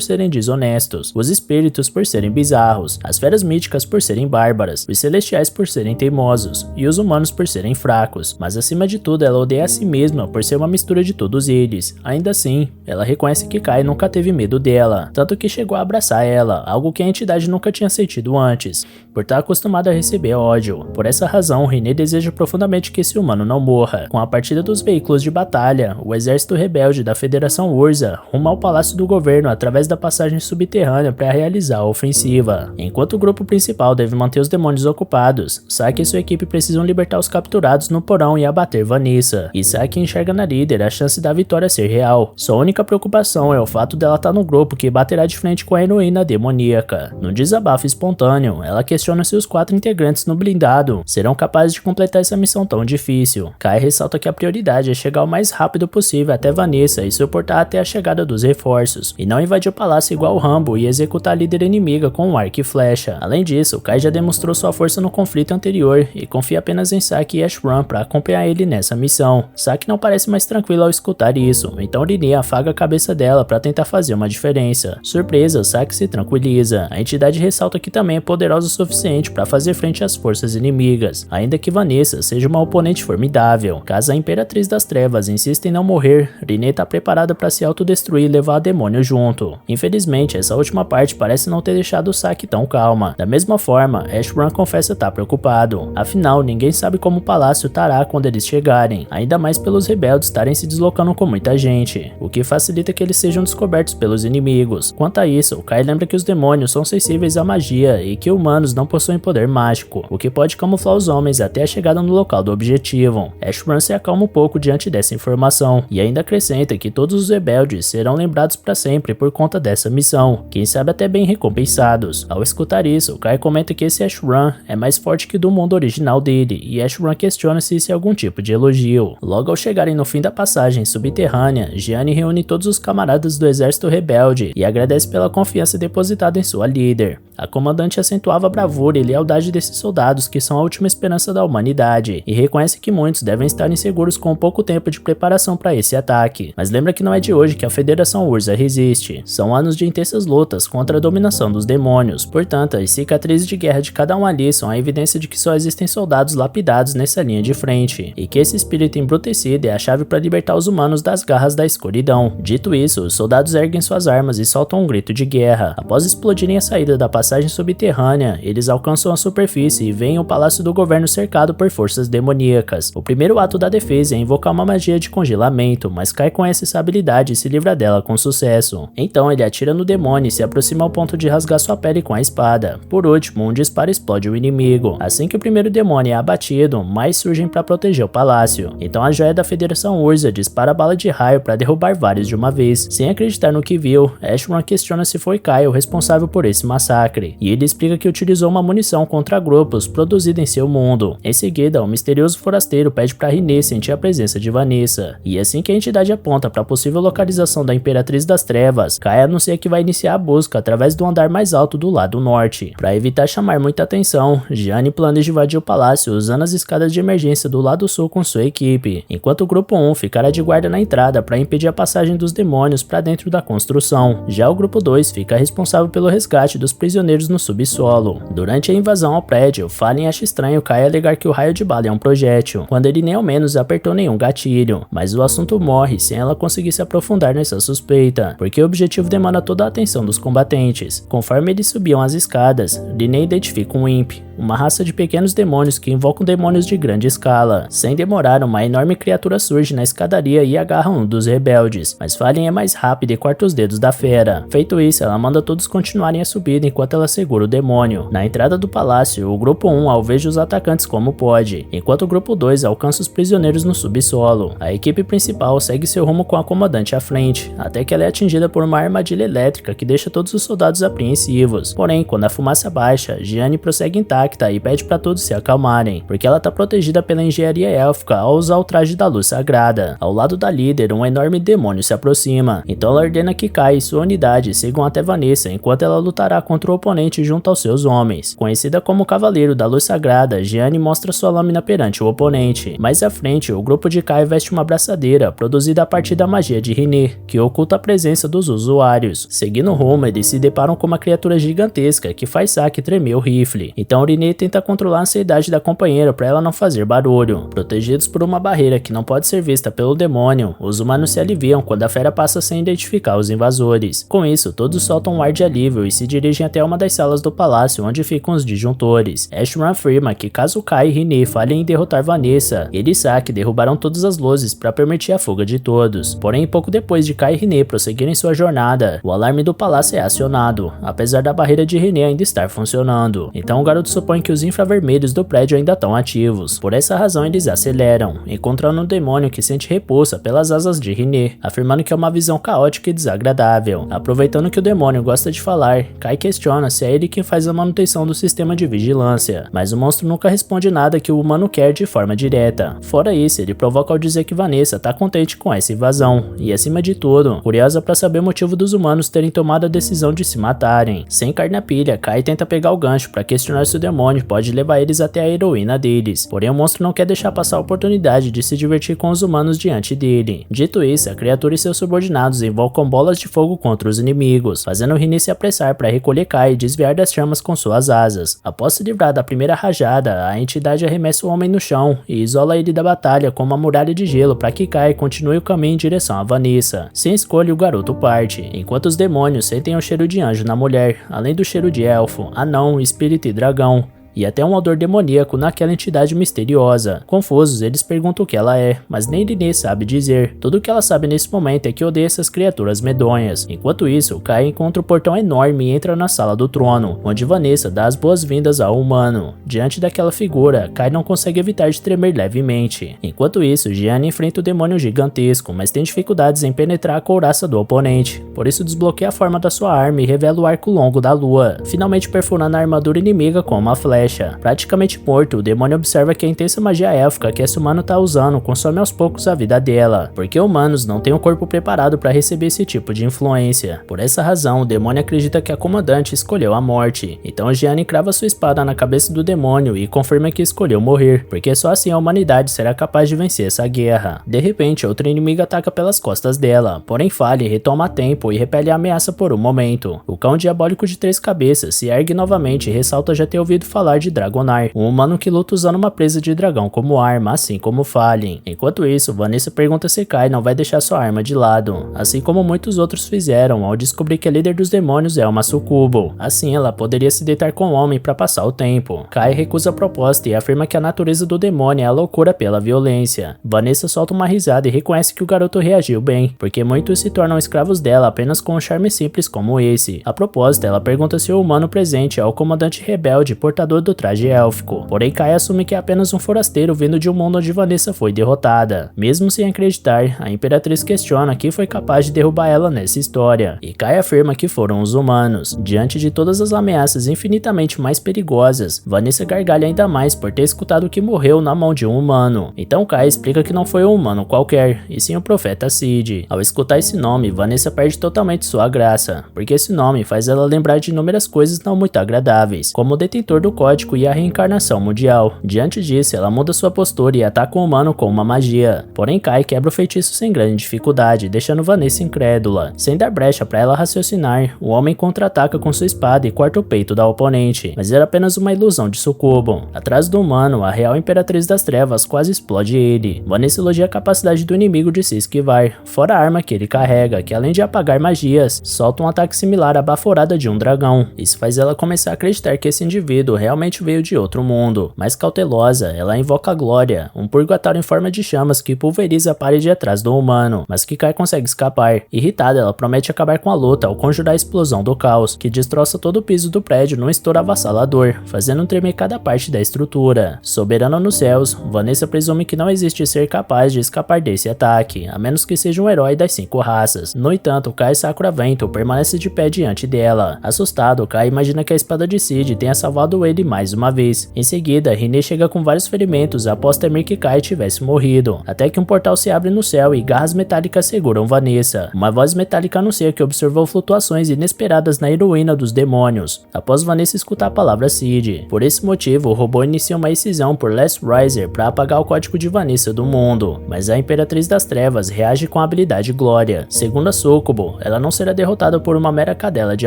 serem desonestos, os espíritos por serem bizarros, as feras míticas por serem bárbaras, os celestiais por serem teimosos e os humanos por serem fracos, mas acima de tudo ela odeia a si mesma por ser uma mistura de todos eles. Ainda assim, ela reconhece que Kai nunca teve medo dela, tanto que chegou a abraçar ela, algo que a entidade nunca tinha sentido antes, por estar acostumado a receber ódio. Por essa razão, René deseja profundamente que esse humano não morra. Com a partida dos veículos de batalha, o exército rebelde da Federação Urza ruma ao palácio do governo através da passagem subterrânea para realizar a ofensiva. Enquanto o grupo principal deve manter os demônios ocupados, Saki e sua equipe precisam libertar os capturados no porão e abater Vanessa. E Saki enxerga na líder a chance da vitória ser real. Sua única preocupação é o fato dela estar no grupo que baterá de frente com a heroína demoníaca. No desabafo espontâneo, ela questiona se os 4 integrantes no blindado serão capazes de completar essa missão tão difícil. Kai ressalta que a prioridade é chegar o mais rápido possível até Vanessa e suportar até a chegada dos reforços, e não invadir o palácio igual Rambo e executar a líder inimiga com um arco e flecha. Além disso, Kai já demonstrou sua força no conflito anterior e confia apenas em Saki e Ashram para acompanhar ele nessa missão. Saki não parece mais tranquilo ao escutar isso, então Rinne afaga a cabeça dela para tentar fazer uma diferença. Surpresa, Saki se tranquiliza. A entidade ressalta que também é poderosa o suficiente para fazer frente às forças inimigas, ainda que Vanessa seja uma oponente formidável. Caso a Imperatriz das Trevas insista em não morrer, Rinne está preparada para se autodestruir e levar o demônio junto. Infelizmente, essa última parte parece não ter deixado Saki tão calma. Da mesma forma, Ashram confessa estar preocupado. Afinal, ninguém sabe como o palácio estará quando eles chegarem, ainda mais pelos rebeldes estarem se deslocando com muita gente, o que facilita que eles sejam descobertos pelos inimigos. Quanto a isso, Kai lembra que os demônios são sensíveis à magia e que humanos não possuem poder mágico, o que pode camuflar os homens até a chegada no local do objetivo. Ashram se acalma um pouco diante dessa informação e ainda acrescenta que todos os rebeldes serão lembrados para sempre por conta dessa missão, quem sabe até bem recompensados. Ao escutar isso, Kai comenta que esse Ashram é mais forte que do mundo original dele, e Ashram questiona se isso é algum tipo de elogio. Logo ao chegarem no fim da passagem subterrânea, Gianni reúne todos os camaradas do exército rebelde e agradece pela confiança depositada em sua líder. A comandante acentuava a bravura e lealdade desses soldados que são a última esperança da humanidade, e reconhece que muitos devem estar inseguros com pouco tempo de preparação para esse ataque, mas lembra que não é de hoje que a Federação Urza resiste. São anos de intensas lutas contra a dominação dos demônios, portanto as cicatrizes de guerra de cada um ali são a evidência de que só existem soldados lapidados nessa linha de frente, e que esse espírito embrutecido é a chave para libertar os humanos das garras da escuridão. Dito isso, os soldados erguem suas armas e soltam um grito de guerra. Após explodirem a saída da passagem subterrânea, eles alcançam a superfície e veem o palácio do governo cercado por forças demoníacas. O primeiro ato da defesa é invocar uma magia de congelamento, mas Kai conhece essa habilidade e se livra dela com sucesso. Então ele atira no demônio e se aproxima ao ponto de rasgar sua pele com a espada. Por último, um disparo explode o inimigo. Assim que o primeiro demônio é abatido, mais surgem para proteger o palácio. Então a joia da Federação Urza dispara bala de raio para derrubar vários de uma vez. Sem acreditar no que viu, Ashram questiona se foi Kai o responsável por esse massacre, e ele explica que utilizou uma munição contra grupos produzida em seu mundo. Em seguida, o misterioso forasteiro pede para Rinne sentir a presença de Vanessa, e assim que a entidade aponta para a possível localização da Imperatriz das Trevas, Kai anuncia que vai iniciar a busca através do andar mais alto do lado norte. Para evitar chamar muita atenção, Gianni planeja invadir o palácio usando as escadas de emergência do lado sul com sua equipe, enquanto o grupo 1 ficará de guarda na entrada para impedir a passagem dos demônios para dentro da construção. Já o grupo 2 fica responsável pelo resgate dos prisioneiros no subsolo. Durante a invasão ao prédio, Fallen acha estranho Kai alegar que o raio de bala é um projétil, quando ele nem ao menos apertou nenhum gatilho, mas o assunto morre sem ela conseguir se aprofundar nessa suspeita, porque o objetivo demanda toda a atenção dos combatentes. Conforme eles subiam as escadas, Linnea identifica um Imp, uma raça de pequenos demônios que invocam demônios de grande escala. Sem demorar, uma enorme criatura surge na escadaria e agarra um dos rebeldes, mas Fallen é mais rápida e corta os dedos da fera. Feito isso, ela manda todos continuarem a subida enquanto ela segura o demônio. Na entrada do palácio, o grupo 1 alveja os atacantes como pode, enquanto o grupo 2 alcança os prisioneiros no subsolo. A equipe principal segue seu rumo com a comandante à frente, até que ela é atingida por uma armadilha elétrica que deixa todos os soldados apreensivos. Porém, quando a fumaça baixa, Gianni prossegue intacta e pede para todos se acalmarem, porque ela está protegida pela engenharia élfica ao usar o traje da luz sagrada. Ao lado da líder, um enorme demônio se aproxima, então ela ordena que Kai e sua unidade sigam até Vanessa enquanto ela lutará contra o oponente junto aos seus homens. Conhecida como Cavaleiro da Luz Sagrada, Gianni mostra sua lâmina perante o oponente. Mais à frente, o grupo de Kai veste uma braçadeira produzida a partir da magia de Rinne, que oculta a presença dos usuários. Seguindo rumo, eles se deparam com uma criatura gigantesca que faz Saki tremer o rifle, então Rinne tenta controlar a ansiedade da companheira para ela não fazer barulho. Protegidos por uma barreira que não pode ser vista pelo demônio, os humanos se aliviam quando a fera passa sem identificar os invasores. Com isso, todos soltam um ar de alívio e se dirigem até uma das salas do palácio onde ficam os disjuntores. Ashram afirma que caso Kai e Rinne falhem em derrotar Vanessa, ele e Saki derrubarão todas as luzes para permitir a fuga de todos. Porém, pouco depois de Kai e Rinne prosseguirem sua jornada, o alarme do palácio é acionado, apesar da barreira de Rinne ainda estar funcionando. Então o garoto supõe que os infravermelhos do prédio ainda estão ativos. Por essa razão eles aceleram, encontrando um demônio que sente repulsa pelas asas de Rinne, afirmando que é uma visão caótica e desagradável. Aproveitando que o demônio gosta de falar, Kai questiona se é ele quem faz a manutenção do sistema de vigilância, mas o monstro nunca responde nada que o humano quer de forma direta. Fora isso, ele provoca ao dizer que Vanessa tá contente com essa invasão, e acima de tudo, curiosa para saber o motivo dos humanos terem tomado a decisão de se matarem. Sem carne na pilha, Kai tenta pegar o gancho para questionar se o demônio pode levar eles até a heroína deles, porém o monstro não quer deixar passar a oportunidade de se divertir com os humanos diante dele. Dito isso, a criatura e seus subordinados invocam bolas de fogo contra os inimigos, fazendo Rinne se apressar para recolher Kai e desviar das chamas com suas asas. Após se livrar da primeira rajada, a entidade arremessa o homem no chão e isola ele da batalha com uma muralha de gelo para que Kai continue o caminho em direção a Vanessa. Sem escolha, o garoto parte, enquanto os demônios sentem o cheiro de anjo na mulher, além do cheiro de elfo, anão, espírito e dragão, e até um odor demoníaco naquela entidade misteriosa. Confusos, eles perguntam o que ela é, mas nem Rinne sabe dizer. Tudo o que ela sabe nesse momento é que odeia essas criaturas medonhas. Enquanto isso, Kai encontra um portão enorme e entra na sala do trono, onde Vanessa dá as boas-vindas ao humano. Diante daquela figura, Kai não consegue evitar de tremer levemente. Enquanto isso, Gianni enfrenta o demônio gigantesco, mas tem dificuldades em penetrar a couraça do oponente. Por isso desbloqueia a forma da sua arma e revela o arco longo da lua, finalmente perfurando a armadura inimiga com uma flecha. Praticamente morto, o demônio observa que a intensa magia élfica que esse humano tá usando consome aos poucos a vida dela, porque humanos não têm o corpo preparado para receber esse tipo de influência. Por essa razão, o demônio acredita que a comandante escolheu a morte. Então Gianni crava sua espada na cabeça do demônio e confirma que escolheu morrer, porque só assim a humanidade será capaz de vencer essa guerra. De repente, outra inimiga ataca pelas costas dela, porém Fallen retoma a tempo e repele a ameaça por um momento. O cão diabólico de 3 cabeças se ergue novamente e ressalta já ter ouvido falar de Dragonar, um humano que luta usando uma presa de dragão como arma, assim como Fallen. Enquanto isso, Vanessa pergunta se Kai não vai deixar sua arma de lado, assim como muitos outros fizeram ao descobrir que a líder dos demônios é uma sucubo. Assim, ela poderia se deitar com o homem para passar o tempo. Kai recusa a proposta e afirma que a natureza do demônio é a loucura pela violência. Vanessa solta uma risada e reconhece que o garoto reagiu bem, porque muitos se tornam escravos dela apenas com um charme simples como esse. A propósito, ela pergunta se o humano presente é o comandante rebelde portador do traje élfico, porém Kai assume que é apenas um forasteiro vindo de um mundo onde Vanessa foi derrotada. Mesmo sem acreditar, a Imperatriz questiona quem foi capaz de derrubar ela nessa história, e Kai afirma que foram os humanos. Diante de todas as ameaças infinitamente mais perigosas, Vanessa gargalha ainda mais por ter escutado que morreu na mão de um humano. Então Kai explica que não foi um humano qualquer, e sim o profeta Cid. Ao escutar esse nome, Vanessa perde totalmente sua graça, porque esse nome faz ela lembrar de inúmeras coisas não muito agradáveis, como o detentor do código caótico e a reencarnação mundial. Diante disso, ela muda sua postura e ataca o humano com uma magia. Porém, Kai quebra o feitiço sem grande dificuldade, deixando Vanessa incrédula. Sem dar brecha para ela raciocinar, o homem contra-ataca com sua espada e corta o peito da oponente, mas era apenas uma ilusão de sucubo. Atrás do humano, a real Imperatriz das Trevas quase explode ele. Vanessa elogia a capacidade do inimigo de se esquivar, fora a arma que ele carrega, que além de apagar magias, solta um ataque similar à baforada de um dragão. Isso faz ela começar a acreditar que esse indivíduo realmente veio de outro mundo. Mais cautelosa, ela invoca a Glória, um purgatório em forma de chamas que pulveriza a parede atrás do humano, mas que Kai consegue escapar. Irritada, ela promete acabar com a luta ao conjurar a explosão do caos, que destroça todo o piso do prédio num estouro avassalador, fazendo tremer cada parte da estrutura. Soberana nos céus, Vanessa presume que não existe ser capaz de escapar desse ataque, a menos que seja um herói das 5 raças. No entanto, Kai Sakura Vento permanece de pé diante dela. Assustado, Kai imagina que a espada de Cid tenha salvado ele mais uma vez. Em seguida, Rinne chega com vários ferimentos após temer que Kai tivesse morrido, até que um portal se abre no céu e garras metálicas seguram Vanessa. Uma voz metálica anuncia que observou flutuações inesperadas na heroína dos demônios, após Vanessa escutar a palavra Cid. Por esse motivo, o robô inicia uma excisão por Last Riser para apagar o código de Vanessa do mundo, mas a Imperatriz das Trevas reage com a habilidade Glória. Segundo a Sucubo, ela não será derrotada por uma mera cadela de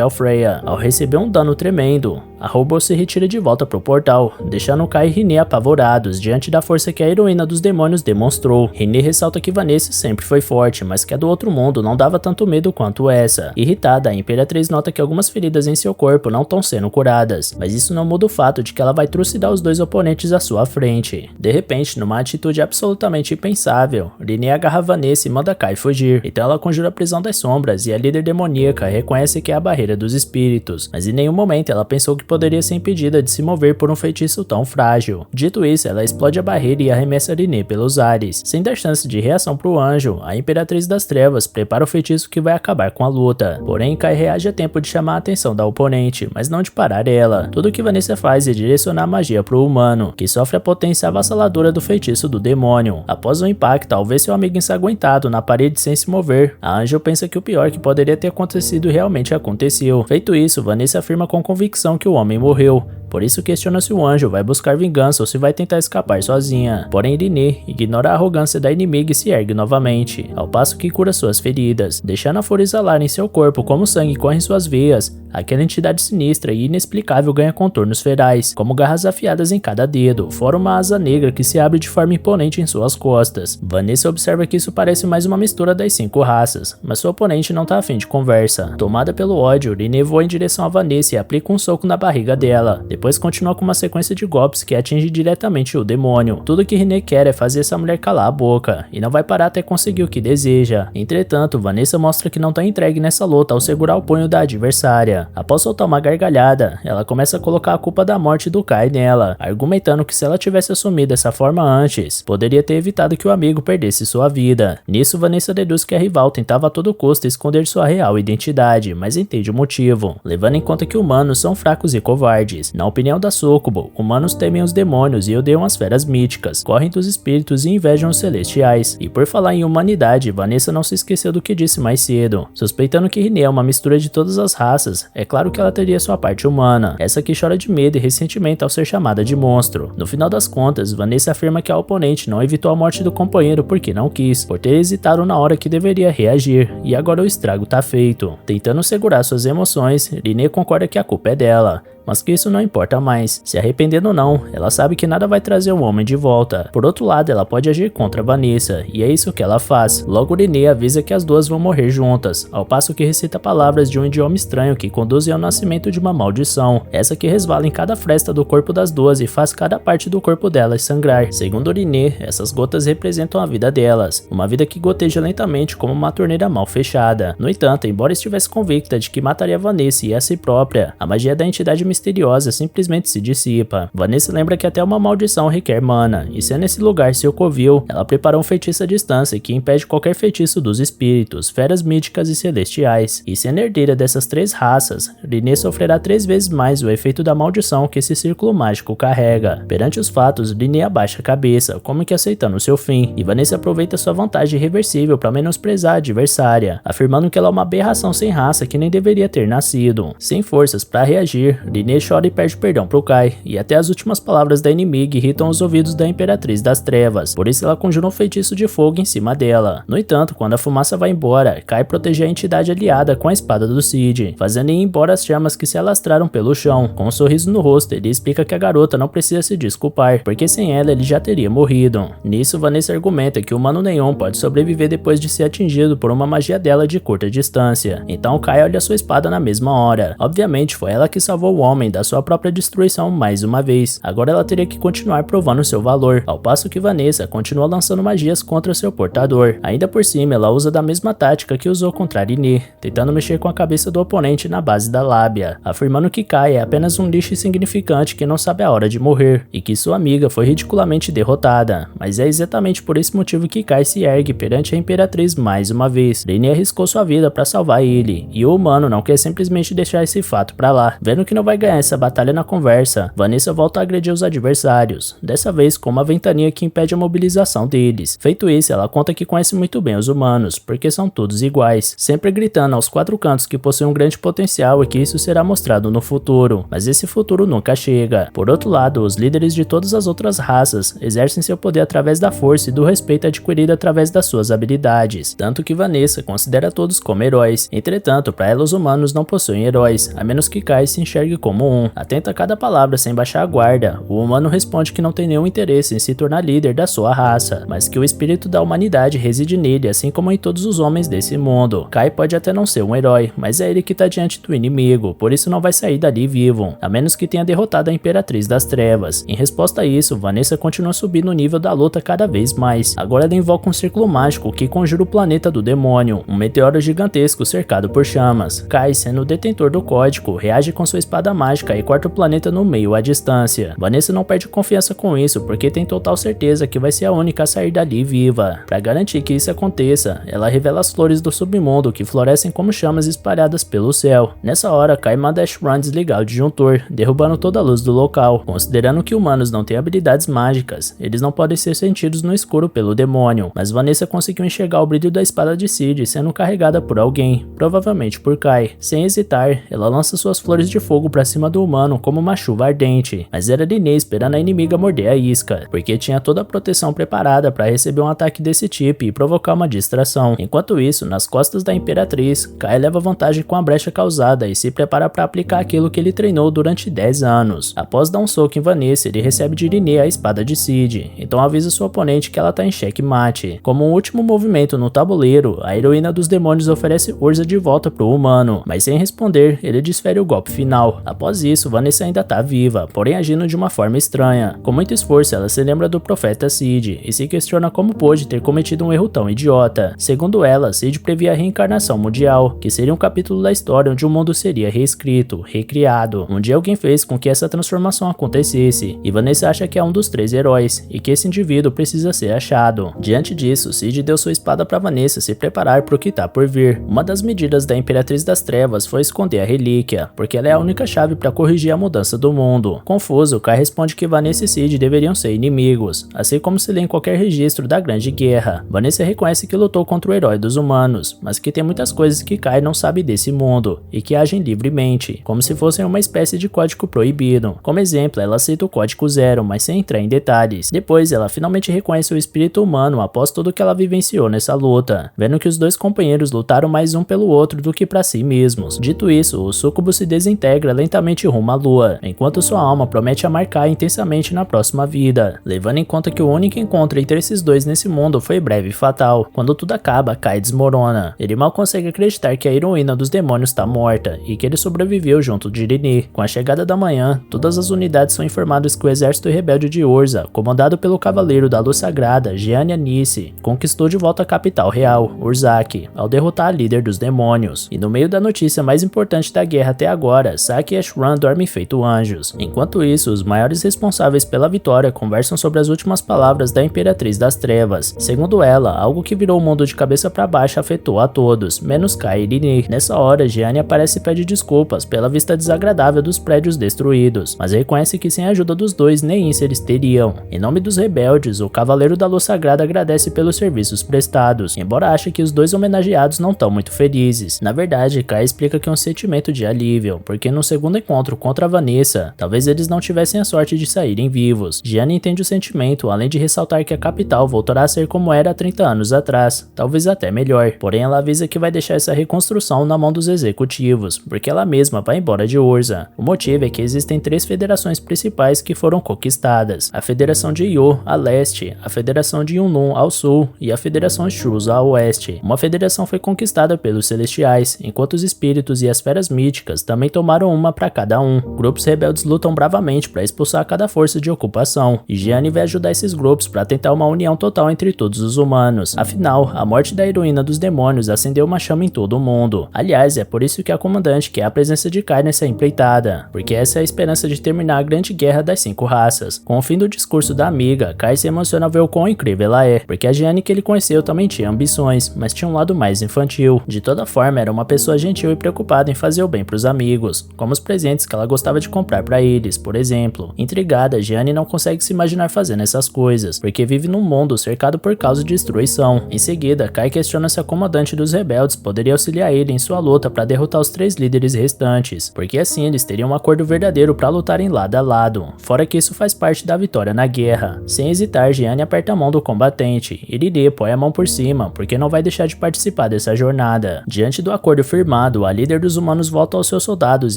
Alfreya. Ao receber um dano tremendo, a robô se retira de volta pro portal, deixando Kai e Rinne apavorados diante da força que a heroína dos demônios demonstrou. Rinne ressalta que Vanessa sempre foi forte, mas que a do outro mundo não dava tanto medo quanto essa. Irritada, a Imperatriz nota que algumas feridas em seu corpo não estão sendo curadas, mas isso não muda o fato de que ela vai trucidar os dois oponentes à sua frente. De repente, numa atitude absolutamente impensável, Rinne agarra Vanessa e manda Kai fugir. Então ela conjura a prisão das sombras e a líder demoníaca reconhece que é a barreira dos espíritos, mas em nenhum momento ela pensou que poderia ser impedida de se mover por um feitiço tão frágil. Dito isso, ela explode a barreira e arremessa Rinne pelos ares. Sem dar chance de reação pro anjo, a Imperatriz das Trevas prepara o feitiço que vai acabar com a luta. Porém, Kai reage a tempo de chamar a atenção da oponente, mas não de parar ela. Tudo que Vanessa faz é direcionar a magia pro humano, que sofre a potência avassaladora do feitiço do demônio. Após o impacto, ao ver seu amigo ensanguentado na parede sem se mover, a Angel pensa que o pior que poderia ter acontecido realmente aconteceu. Feito isso, Vanessa afirma com convicção que o homem morreu. Por isso questiona se o anjo vai buscar vingança ou se vai tentar escapar sozinha. Porém, Rinne ignora a arrogância da inimiga e se ergue novamente, ao passo que cura suas feridas, deixando a fúria exalar em seu corpo como sangue corre em suas veias. Aquela entidade sinistra e inexplicável ganha contornos ferais, como garras afiadas em cada dedo, fora uma asa negra que se abre de forma imponente em suas costas. Vanessa observa que isso parece mais uma mistura das 5 raças, mas sua oponente não tá afim de conversa. Tomada pelo ódio, Rinne voa em direção a Vanessa e aplica um soco na barriga dela. Depois continua com uma sequência de golpes que atinge diretamente o demônio. Tudo que Rinne quer é fazer essa mulher calar a boca, e não vai parar até conseguir o que deseja. Entretanto, Vanessa mostra que não tá entregue nessa luta ao segurar o punho da adversária. Após soltar uma gargalhada, ela começa a colocar a culpa da morte do Kai nela, argumentando que se ela tivesse assumido essa forma antes, poderia ter evitado que o amigo perdesse sua vida. Nisso, Vanessa deduz que a rival tentava a todo custo esconder sua real identidade, mas entende o motivo, levando em conta que humanos são fracos e covardes. Na opinião da Sucubo, humanos temem os demônios e odeiam as feras míticas, correm dos espíritos e invejam os celestiais. E por falar em humanidade, Vanessa não se esqueceu do que disse mais cedo. Suspeitando que Rinne é uma mistura de todas as raças, é claro que ela teria sua parte humana, essa que chora de medo e ressentimento ao ser chamada de monstro. No final das contas, Vanessa afirma que a oponente não evitou a morte do companheiro porque não quis, por ter hesitado na hora que deveria reagir, e agora o estrago tá feito. Tentando segurar suas emoções, Rinne concorda que a culpa é dela, mas que isso não importa mais. Se arrependendo ou não, ela sabe que nada vai trazer o homem de volta. Por outro lado, ela pode agir contra Vanessa, e é isso que ela faz. Logo, Rinne avisa que as duas vão morrer juntas, ao passo que recita palavras de um idioma estranho que conduzem ao nascimento de uma maldição, essa que resvala em cada fresta do corpo das duas e faz cada parte do corpo delas sangrar. Segundo Rinne, essas gotas representam a vida delas, uma vida que goteja lentamente como uma torneira mal fechada. No entanto, embora estivesse convicta de que mataria Vanessa e a si própria, a magia da entidade misteriosa simplesmente se dissipa. Vanessa lembra que até uma maldição requer mana, e se é nesse lugar Sokovil, ela preparou um feitiço à distância que impede qualquer feitiço dos espíritos, feras míticas e celestiais. E sendo herdeira dessas 3 raças, Rinne sofrerá 3 vezes mais o efeito da maldição que esse círculo mágico carrega. Perante os fatos, Rinne abaixa a cabeça, como que aceitando seu fim, e Vanessa aproveita sua vantagem irreversível para menosprezar a adversária, afirmando que ela é uma aberração sem raça que nem deveria ter nascido. Sem forças para reagir, Rinne Rinne chora e pede perdão pro Kai, e até as últimas palavras da inimiga irritam os ouvidos da Imperatriz das Trevas, por isso ela conjura um feitiço de fogo em cima dela. No entanto, quando a fumaça vai embora, Kai protege a entidade aliada com a espada do Cid, fazendo ir embora as chamas que se alastraram pelo chão. Com um sorriso no rosto, ele explica que a garota não precisa se desculpar, porque sem ela ele já teria morrido. Nisso, Vanessa argumenta que o humano nenhum pode sobreviver depois de ser atingido por uma magia dela de curta distância. Então Kai olha sua espada na mesma hora. Obviamente foi ela que salvou o homem da sua própria destruição mais uma vez. Agora ela teria que continuar provando seu valor, ao passo que Vanessa continua lançando magias contra seu portador. Ainda por cima, ela usa da mesma tática que usou contra Rinne, tentando mexer com a cabeça do oponente na base da lábia, afirmando que Kai é apenas um lixo insignificante que não sabe a hora de morrer, e que sua amiga foi ridiculamente derrotada. Mas é exatamente por esse motivo que Kai se ergue perante a Imperatriz mais uma vez. Rinne arriscou sua vida para salvar ele, e o humano não quer simplesmente deixar esse fato pra lá. Vendo que não vai ganhar essa batalha na conversa, Vanessa volta a agredir os adversários, dessa vez com uma ventania que impede a mobilização deles. Feito isso, ela conta que conhece muito bem os humanos, porque são todos iguais, sempre gritando aos quatro cantos que possuem um grande potencial e que isso será mostrado no futuro, mas esse futuro nunca chega. Por outro lado, os líderes de todas as outras raças exercem seu poder através da força e do respeito adquirido através das suas habilidades, tanto que Vanessa considera todos como heróis. Entretanto, para ela os humanos não possuem heróis, a menos que Kai se enxergue como um. Atento a cada palavra sem baixar a guarda, o humano responde que não tem nenhum interesse em se tornar líder da sua raça, mas que o espírito da humanidade reside nele, assim como em todos os homens desse mundo. Kai pode até não ser um herói, mas é ele que tá diante do inimigo, por isso não vai sair dali vivo, a menos que tenha derrotado a Imperatriz das Trevas. Em resposta a isso, Vanessa continua subindo o nível da luta cada vez mais. Agora ela invoca um círculo mágico que conjura o planeta do demônio, um meteoro gigantesco cercado por chamas. Kai, sendo o detentor do código, reage com sua espada mágica e corta o planeta no meio à distância. Vanessa não perde confiança com isso, porque tem total certeza que vai ser a única a sair dali viva. Para garantir que isso aconteça, ela revela as flores do submundo que florescem como chamas espalhadas pelo céu. Nessa hora, Kai manda Ash Run desligar o disjuntor, derrubando toda a luz do local. Considerando que humanos não têm habilidades mágicas, eles não podem ser sentidos no escuro pelo demônio, mas Vanessa conseguiu enxergar o brilho da espada de Cid sendo carregada por alguém, provavelmente por Kai. Sem hesitar, ela lança suas flores de fogo para cima do humano como uma chuva ardente, mas era Rinne esperando a inimiga morder a isca, porque tinha toda a proteção preparada para receber um ataque desse tipo e provocar uma distração. Enquanto isso, nas costas da Imperatriz, Kai leva vantagem com a brecha causada e se prepara para aplicar aquilo que ele treinou durante 10 anos. Após dar um soco em Vanessa, ele recebe de Rinne a espada de Cid, então avisa sua oponente que ela tá em xeque-mate. Como um último movimento no tabuleiro, a heroína dos demônios oferece Urza de volta pro humano, mas sem responder, ele desfere o golpe final. Após isso, Vanessa ainda tá viva, porém agindo de uma forma estranha. Com muito esforço, ela se lembra do profeta Cid e se questiona como pôde ter cometido um erro tão idiota. Segundo ela, Cid previa a reencarnação mundial, que seria um capítulo da história onde o mundo seria reescrito, recriado. Um dia alguém fez com que essa transformação acontecesse, e Vanessa acha que é um dos 3 heróis, e que esse indivíduo precisa ser achado. Diante disso, Cid deu sua espada para Vanessa se preparar para o que tá por vir. Uma das medidas da Imperatriz das Trevas foi esconder a relíquia, porque ela é a única chave para corrigir a mudança do mundo. Confuso, Kai responde que Vanessa e Cid deveriam ser inimigos, assim como se lê em qualquer registro da Grande Guerra. Vanessa reconhece que lutou contra o herói dos humanos, mas que tem muitas coisas que Kai não sabe desse mundo, e que agem livremente, como se fossem uma espécie de código proibido. Como exemplo, ela aceita o código 0, mas sem entrar em detalhes. Depois, ela finalmente reconhece o espírito humano após tudo que ela vivenciou nessa luta, vendo que os dois companheiros lutaram mais um pelo outro do que para si mesmos. Dito isso, o súcubo se desintegra lentamente rumo à lua, enquanto sua alma promete amar Kai intensamente na próxima vida, levando em conta que o único encontro entre esses dois nesse mundo foi breve e fatal. Quando tudo acaba, Kai desmorona. Ele mal consegue acreditar que a heroína dos demônios está morta e que ele sobreviveu junto de Rinne. Com a chegada da manhã, todas as unidades são informadas que o exército rebelde de Urza, comandado pelo cavaleiro da luz sagrada, Gianni Nice, conquistou de volta a capital real, Urzak, ao derrotar a líder dos demônios. E no meio da notícia mais importante da guerra até agora, Saki e Ash Run dormem feito anjos. Enquanto isso, os maiores responsáveis pela vitória conversam sobre as últimas palavras da Imperatriz das Trevas. Segundo ela, algo que virou o mundo de cabeça para baixo afetou a todos, menos Kai e Rinne. Nessa hora, Gianni aparece e pede desculpas pela vista desagradável dos prédios destruídos, mas reconhece que sem a ajuda dos dois nem isso eles teriam. Em nome dos rebeldes, o Cavaleiro da Luz Sagrada agradece pelos serviços prestados, embora ache que os dois homenageados não estão muito felizes. Na verdade, Kai explica que é um sentimento de alívio, porque no segundo no encontro contra Vanessa, talvez eles não tivessem a sorte de saírem vivos. Gianni entende o sentimento, além de ressaltar que a capital voltará a ser como era há 30 anos atrás, talvez até melhor. Porém, ela avisa que vai deixar essa reconstrução na mão dos executivos, porque ela mesma vai embora de Urza. O motivo é que existem 3 federações principais que foram conquistadas: a Federação de Io, a leste, a Federação de Yunlun, ao sul, e a Federação Shuz, a oeste. Uma federação foi conquistada pelos Celestiais, enquanto os espíritos e as feras míticas também tomaram uma para cada um. Grupos rebeldes lutam bravamente para expulsar cada força de ocupação, e Gianni vai ajudar esses grupos para tentar uma união total entre todos os humanos. Afinal, a morte da heroína dos demônios acendeu uma chama em todo o mundo. Aliás, é por isso que a comandante quer a presença de Kai nessa empreitada, porque essa é a esperança de terminar a grande guerra das 5 raças. Com o fim do discurso da amiga, Kai se emociona ao ver o quão incrível ela é, porque a Gianni que ele conheceu também tinha ambições, mas tinha um lado mais infantil. De toda forma, era uma pessoa gentil e preocupada em fazer o bem para os amigos, como os presentes que ela gostava de comprar para eles, por exemplo. Intrigada, Gianni não consegue se imaginar fazendo essas coisas, porque vive num mundo cercado por caos e destruição. Em seguida, Kai questiona se a comandante dos rebeldes poderia auxiliar ele em sua luta para derrotar os 3 líderes restantes, porque assim eles teriam um acordo verdadeiro para lutarem lado a lado, fora que isso faz parte da vitória na guerra. Sem hesitar, Gianni aperta a mão do combatente, e Rirê põe a mão por cima, porque não vai deixar de participar dessa jornada. Diante do acordo firmado, a líder dos humanos volta aos seus soldados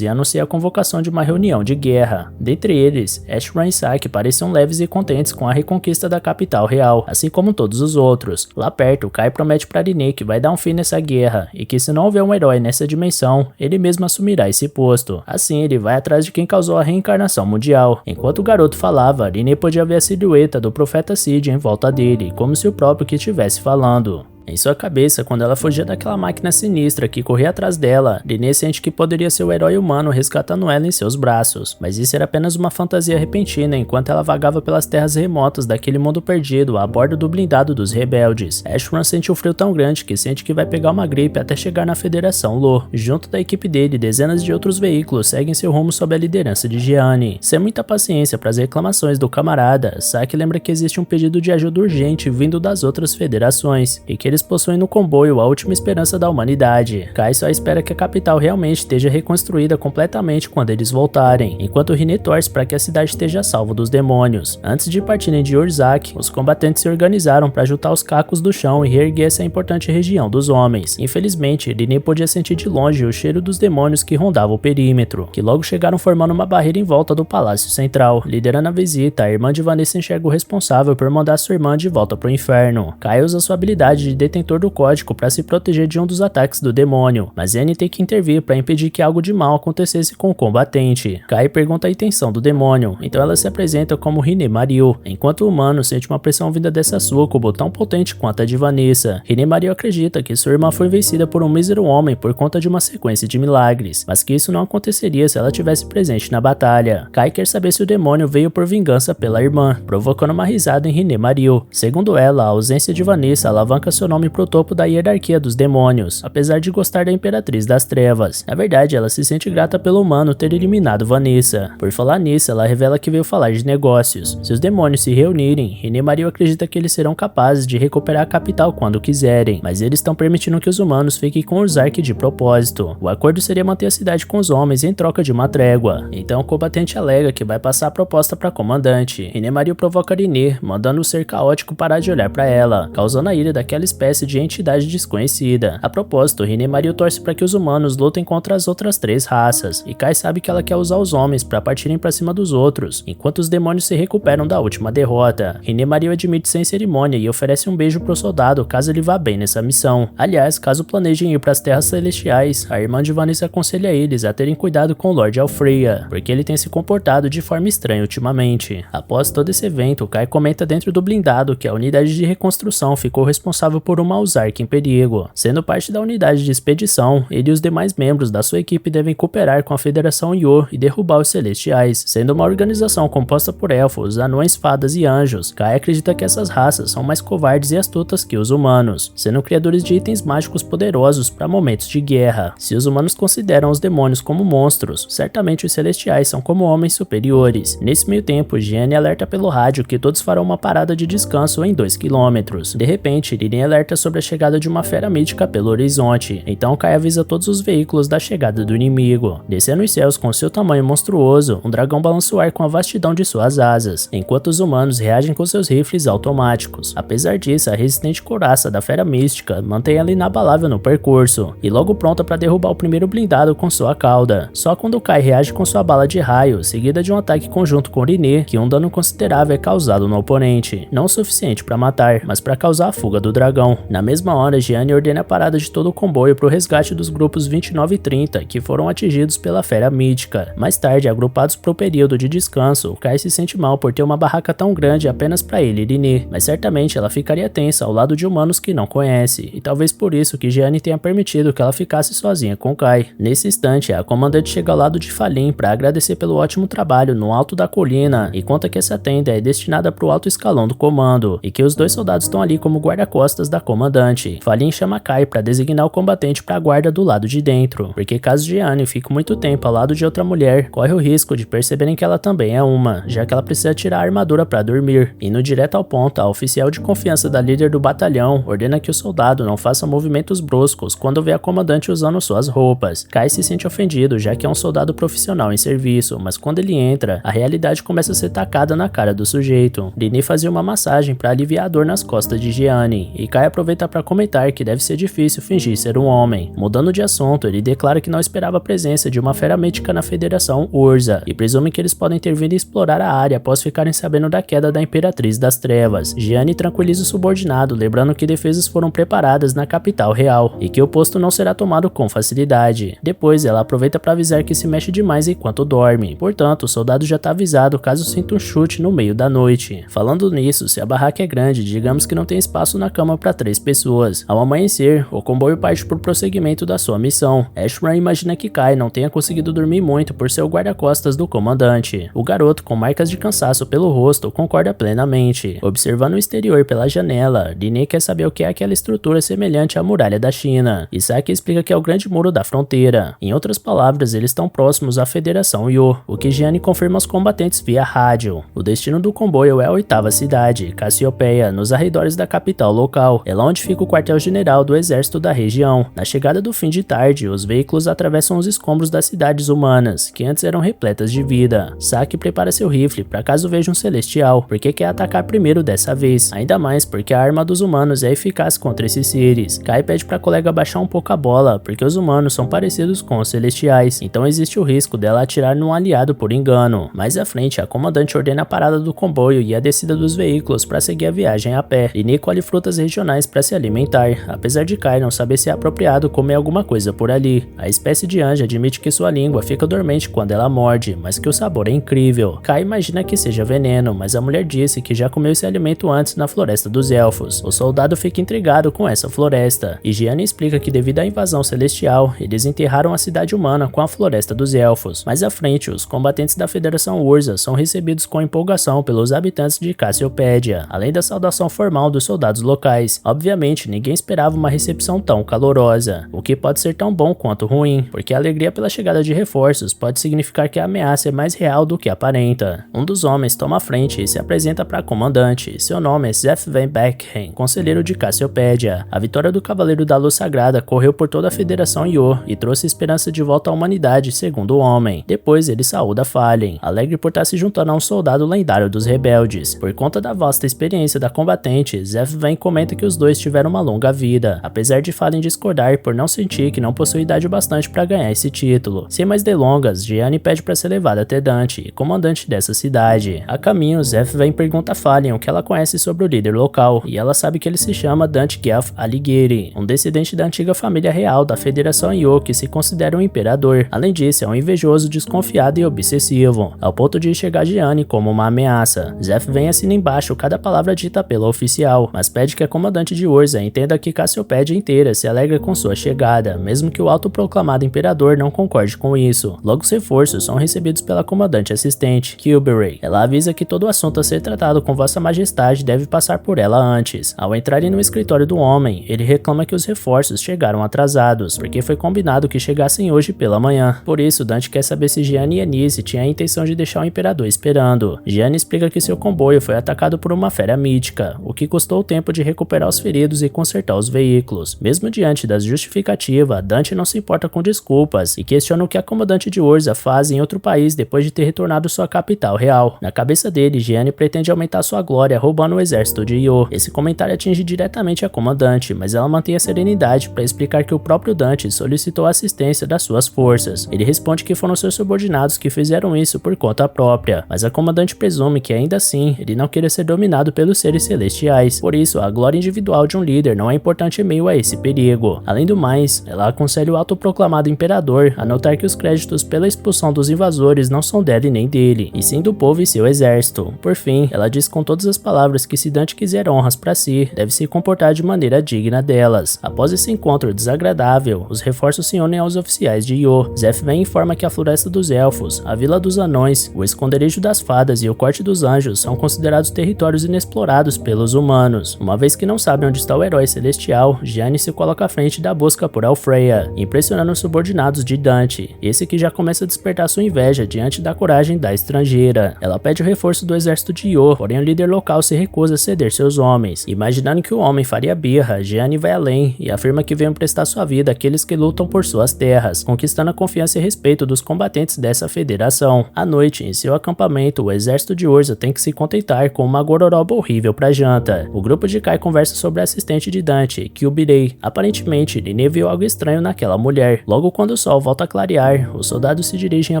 e anuncia a convocação de uma reunião de guerra. Dentre eles, Ashran e Saki pareciam leves e contentes com a reconquista da capital real, assim como todos os outros. Lá perto, Kai promete para Rinne que vai dar um fim nessa guerra, e que se não houver um herói nessa dimensão, ele mesmo assumirá esse posto. Assim, ele vai atrás de quem causou a reencarnação mundial. Enquanto o garoto falava, Rinne podia ver a silhueta do profeta Cid em volta dele, como se o próprio que estivesse falando. Em sua cabeça, quando ela fugia daquela máquina sinistra que corria atrás dela, Rinne sente que poderia ser o herói humano resgatando ela em seus braços, mas isso era apenas uma fantasia repentina enquanto ela vagava pelas terras remotas daquele mundo perdido a bordo do blindado dos rebeldes. Ashran sente um frio tão grande que sente que vai pegar uma gripe até chegar na Federação Lo. Junto da equipe dele, dezenas de outros veículos seguem seu rumo sob a liderança de Gianni. Sem muita paciência para as reclamações do camarada, Saki lembra que existe um pedido de ajuda urgente vindo das outras federações, e que eles possuem no comboio a última esperança da humanidade. Kai só espera que a capital realmente esteja reconstruída completamente quando eles voltarem, enquanto Rinne torce para que a cidade esteja salva dos demônios. Antes de partirem de Urzak, os combatentes se organizaram para juntar os cacos do chão e reerguer essa importante região dos homens. Infelizmente, Rinne podia sentir de longe o cheiro dos demônios que rondavam o perímetro, que logo chegaram formando uma barreira em volta do palácio central. Liderando a visita, a irmã de Vanessa enxerga o responsável por mandar sua irmã de volta para o inferno. Kai usa sua habilidade de detentor do código para se proteger de um dos ataques do demônio, mas Annie tem que intervir para impedir que algo de mal acontecesse com o combatente. Kai pergunta a intenção do demônio, então ela se apresenta como Rinne Mariu, enquanto o humano sente uma pressão vinda dessa súcubo tão potente quanto a de Vanessa. Rinne Mariu acredita que sua irmã foi vencida por um mísero homem por conta de uma sequência de milagres, mas que isso não aconteceria se ela tivesse presente na batalha. Kai quer saber se o demônio veio por vingança pela irmã, provocando uma risada em Rinne Mariu. Segundo ela, a ausência de Vanessa alavanca seu nome pro topo da hierarquia dos demônios, apesar de gostar da Imperatriz das Trevas. Na verdade, ela se sente grata pelo humano ter eliminado Vanessa. Por falar nisso, ela revela que veio falar de negócios. Se os demônios se reunirem, Rinne Mariu acredita que eles serão capazes de recuperar a capital quando quiserem, mas eles estão permitindo que os humanos fiquem com Urzark de propósito. O acordo seria manter a cidade com os homens em troca de uma trégua. Então o combatente alega que vai passar a proposta para comandante. Rinne Mariu provoca Rinne, mandando o ser caótico parar de olhar para ela, causando a ira daquela espécie de entidade desconhecida. A propósito, Rinne Mariu torce para que os humanos lutem contra as outras 3 raças, e Kai sabe que ela quer usar os homens para partirem para cima dos outros, enquanto os demônios se recuperam da última derrota. Rinne Mariu admite sem cerimônia e oferece um beijo pro soldado caso ele vá bem nessa missão. Aliás, caso planejem ir para as terras celestiais, a irmã de Vanessa aconselha eles a terem cuidado com o Lord Alfreya, porque ele tem se comportado de forma estranha ultimamente. Após todo esse evento, Kai comenta dentro do blindado que a unidade de reconstrução ficou responsável por uma Urzark em perigo. Sendo parte da unidade de expedição, ele e os demais membros da sua equipe devem cooperar com a Federação Io e derrubar os Celestiais. Sendo uma organização composta por elfos, anões, fadas e anjos, Kai acredita que essas raças são mais covardes e astutas que os humanos, sendo criadores de itens mágicos poderosos para momentos de guerra. Se os humanos consideram os demônios como monstros, certamente os Celestiais são como homens superiores. Nesse meio tempo, Gianni alerta pelo rádio que todos farão uma parada de descanso em 2 km. De repente, Rinne alerta alerta sobre a chegada de uma fera mítica pelo horizonte, então Kai avisa todos os veículos da chegada do inimigo. Descendo os céus com seu tamanho monstruoso, um dragão balança o ar com a vastidão de suas asas, enquanto os humanos reagem com seus rifles automáticos. Apesar disso, a resistente couraça da fera mística mantém ela inabalável no percurso, e logo pronta para derrubar o primeiro blindado com sua cauda. Só quando Kai reage com sua bala de raio, seguida de um ataque conjunto com Rinne, que um dano considerável é causado no oponente, não o suficiente para matar, mas para causar a fuga do dragão. Na mesma hora, Gianni ordena a parada de todo o comboio para o resgate dos grupos 29 e 30, que foram atingidos pela fera mítica. Mais tarde, agrupados para o período de descanso, Kai se sente mal por ter uma barraca tão grande apenas para ele e Rinne, mas certamente ela ficaria tensa ao lado de humanos que não conhece, e talvez por isso que Gianni tenha permitido que ela ficasse sozinha com Kai. Nesse instante, a comandante chega ao lado de Falin para agradecer pelo ótimo trabalho no alto da colina e conta que essa tenda é destinada para o alto escalão do comando e que os dois soldados estão ali como guarda-costas da comandante. Falin chama Kai para designar o combatente para a guarda do lado de dentro, porque caso Gianni fique muito tempo ao lado de outra mulher, corre o risco de perceberem que ela também é uma, já que ela precisa tirar a armadura para dormir. Indo direto ao ponto, a oficial de confiança da líder do batalhão ordena que o soldado não faça movimentos bruscos quando vê a comandante usando suas roupas. Kai se sente ofendido, já que é um soldado profissional em serviço, mas quando ele entra, a realidade começa a ser tacada na cara do sujeito. Rinne fazia uma massagem para aliviar a dor nas costas de Gianni, e Kai aproveita para comentar que deve ser difícil fingir ser um homem. Mudando de assunto, ele declara que não esperava a presença de uma fera mítica na Federação Urza, e presume que eles podem ter vindo explorar a área após ficarem sabendo da queda da Imperatriz das Trevas. Gianni tranquiliza o subordinado, lembrando que defesas foram preparadas na capital real, e que o posto não será tomado com facilidade. Depois, ela aproveita para avisar que se mexe demais enquanto dorme, portanto, o soldado já está avisado caso sinta um chute no meio da noite. Falando nisso, se a barraca é grande, digamos que não tem espaço na cama para 3 pessoas. Ao amanhecer, o comboio parte para o prosseguimento da sua missão. Ashram imagina que Kai não tenha conseguido dormir muito por ser o guarda-costas do comandante. O garoto, com marcas de cansaço pelo rosto, concorda plenamente. Observando o exterior pela janela, Rinne quer saber o que é aquela estrutura semelhante à muralha da China. Isaki explica que é o grande muro da fronteira. Em outras palavras, eles estão próximos à Federação Yo, o que Gianni confirma aos combatentes via rádio. O destino do comboio é a 8ª cidade, Cassiopeia, nos arredores da capital local. É lá onde fica o quartel-general do exército da região. Na chegada do fim de tarde, os veículos atravessam os escombros das cidades humanas, que antes eram repletas de vida. Saki prepara seu rifle para caso veja um celestial, porque quer atacar primeiro dessa vez, ainda mais porque a arma dos humanos é eficaz contra esses seres. Kai pede para a colega baixar um pouco a bola, porque os humanos são parecidos com os celestiais, então existe o risco dela atirar num aliado por engano. Mais à frente, a comandante ordena a parada do comboio e a descida dos veículos para seguir a viagem a pé. Rinne colhe frutas regionais para se alimentar, apesar de Kai não saber se é apropriado comer alguma coisa por ali. A espécie de anja admite que sua língua fica dormente quando ela morde, mas que o sabor é incrível. Kai imagina que seja veneno, mas a mulher disse que já comeu esse alimento antes na Floresta dos Elfos. O soldado fica intrigado com essa floresta, e Gianni explica que devido à invasão celestial, eles enterraram a cidade humana com a Floresta dos Elfos. Mais à frente, os combatentes da Federação Urza são recebidos com empolgação pelos habitantes de Cassiopédia, além da saudação formal dos soldados locais. Obviamente, ninguém esperava uma recepção tão calorosa, o que pode ser tão bom quanto ruim, porque a alegria pela chegada de reforços pode significar que a ameaça é mais real do que aparenta. Um dos homens toma a frente e se apresenta para a comandante. Seu nome é Zeph Van Beckhen, conselheiro de Cassiopédia. A vitória do Cavaleiro da Luz Sagrada correu por toda a Federação Yo e trouxe esperança de volta à humanidade, segundo o homem. Depois ele saúda Fallen, alegre por estar se juntando a um soldado lendário dos rebeldes. Por conta da vasta experiência da combatente, Zeph Van comenta que os dois tiveram uma longa vida, apesar de Fallen discordar por não sentir que não possui idade bastante para ganhar esse título. Sem mais delongas, Gianni pede para ser levada até Dante, comandante dessa cidade. A caminho, Zeph Van pergunta a Fallen o que ela conhece sobre o líder local, e ela sabe que ele se chama Dante Guelph Alighieri, um descendente da antiga família real da Federação Yo que se considera um imperador. Além disso, é um invejoso, desconfiado e obsessivo, ao ponto de enxergar Gianni como uma ameaça. Zeph Van assina embaixo cada palavra dita pela oficial, mas pede que a comandante de Urza entenda que Cassiopédia inteira se alegra com sua chegada, mesmo que o autoproclamado imperador não concorde com isso. Logo, os reforços são recebidos pela comandante assistente, Kilberry. Ela avisa que todo o assunto a ser tratado com Vossa Majestade deve passar por ela antes. Ao entrarem no escritório do homem, ele reclama que os reforços chegaram atrasados, porque foi combinado que chegassem hoje pela manhã. Por isso, Dante quer saber se Gianni e Anice tinham a intenção de deixar o imperador esperando. Gianni explica que seu comboio foi atacado por uma fera mítica, o que custou o tempo de recuperar recuperar os feridos e consertar os veículos. Mesmo diante das justificativas, Dante não se importa com desculpas e questiona o que a comandante de Urza faz em outro país depois de ter retornado sua capital real. Na cabeça dele, Jeanne pretende aumentar sua glória roubando o exército de Io. Esse comentário atinge diretamente a comandante, mas ela mantém a serenidade para explicar que o próprio Dante solicitou a assistência das suas forças. Ele responde que foram seus subordinados que fizeram isso por conta própria, mas a comandante presume que ainda assim ele não queira ser dominado pelos seres celestiais. Por isso, a glória individual de um líder não é importante em meio a esse perigo. Além do mais, ela aconselha o autoproclamado imperador a notar que os créditos pela expulsão dos invasores não são dele nem dele, e sim do povo e seu exército. Por fim, ela diz com todas as palavras que se Dante quiser honras para si, deve se comportar de maneira digna delas. Após esse encontro desagradável, os reforços se unem aos oficiais de Io. Zefven informa que a Floresta dos Elfos, a Vila dos Anões, o Esconderijo das Fadas e o Corte dos Anjos são considerados territórios inexplorados pelos humanos. Uma vez que não sabem onde está o herói celestial, Jeanne se coloca à frente da busca por Alfreya, impressionando os subordinados de Dante, esse que já começa a despertar sua inveja diante da coragem da estrangeira. Ela pede o reforço do exército de Io, porém o líder local se recusa a ceder seus homens. Imaginando que o homem faria birra, Jeanne vai além e afirma que veio prestar sua vida àqueles que lutam por suas terras, conquistando a confiança e respeito dos combatentes dessa federação. À noite, em seu acampamento, o exército de Urza tem que se contentar com uma gororoba horrível para janta. O grupo de Kai conversa sobre a assistente de Dante, Kyubirei. Aparentemente, Linnea viu algo estranho naquela mulher. Logo quando o sol volta a clarear, os soldados se dirigem à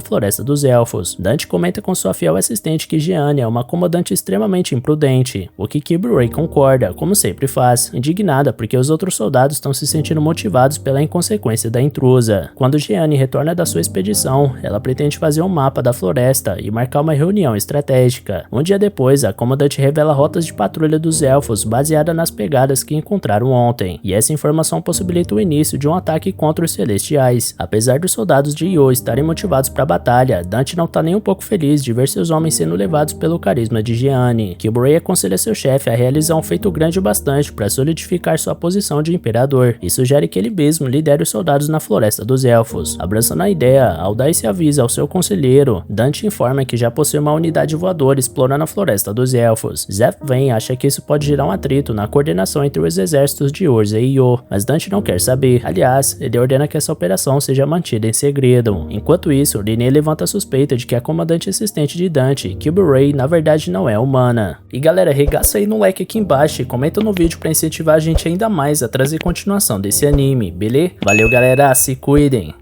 Floresta dos Elfos. Dante comenta com sua fiel assistente que Jeanne é uma comandante extremamente imprudente, o que Kyubirei concorda, como sempre faz, indignada porque os outros soldados estão se sentindo motivados pela inconsequência da intrusa. Quando Jeanne retorna da sua expedição, ela pretende fazer um mapa da floresta e marcar uma reunião estratégica. Um dia depois, a comandante revela rotas de patrulha dos elfos baseada nas pegadas que encontraram ontem, e essa informação possibilita o início de um ataque contra os celestiais. Apesar dos soldados de Io estarem motivados para a batalha, Dante não está nem um pouco feliz de ver seus homens sendo levados pelo carisma de Jeanne. Kyubirei aconselha seu chefe a realizar um feito grande o bastante para solidificar sua posição de imperador, e sugere que ele mesmo lidere os soldados na Floresta dos Elfos. Abraçando a ideia, ao dar esse aviso ao seu conselheiro, Dante informa que já possui uma unidade voadora explorando a Floresta dos Elfos. Zefven acha que isso pode gerar um atrito na coordenação entre os exércitos de Urza e Io, mas Dante não quer saber. Aliás, ele ordena que essa operação seja mantida em segredo. Enquanto isso, Linnea levanta a suspeita de que a comandante assistente de Dante, Kyubirei, na verdade não é humana. E galera, regaça aí no like aqui embaixo e comenta no vídeo para incentivar a gente ainda mais a trazer continuação desse anime, beleza? Valeu galera, se cuidem!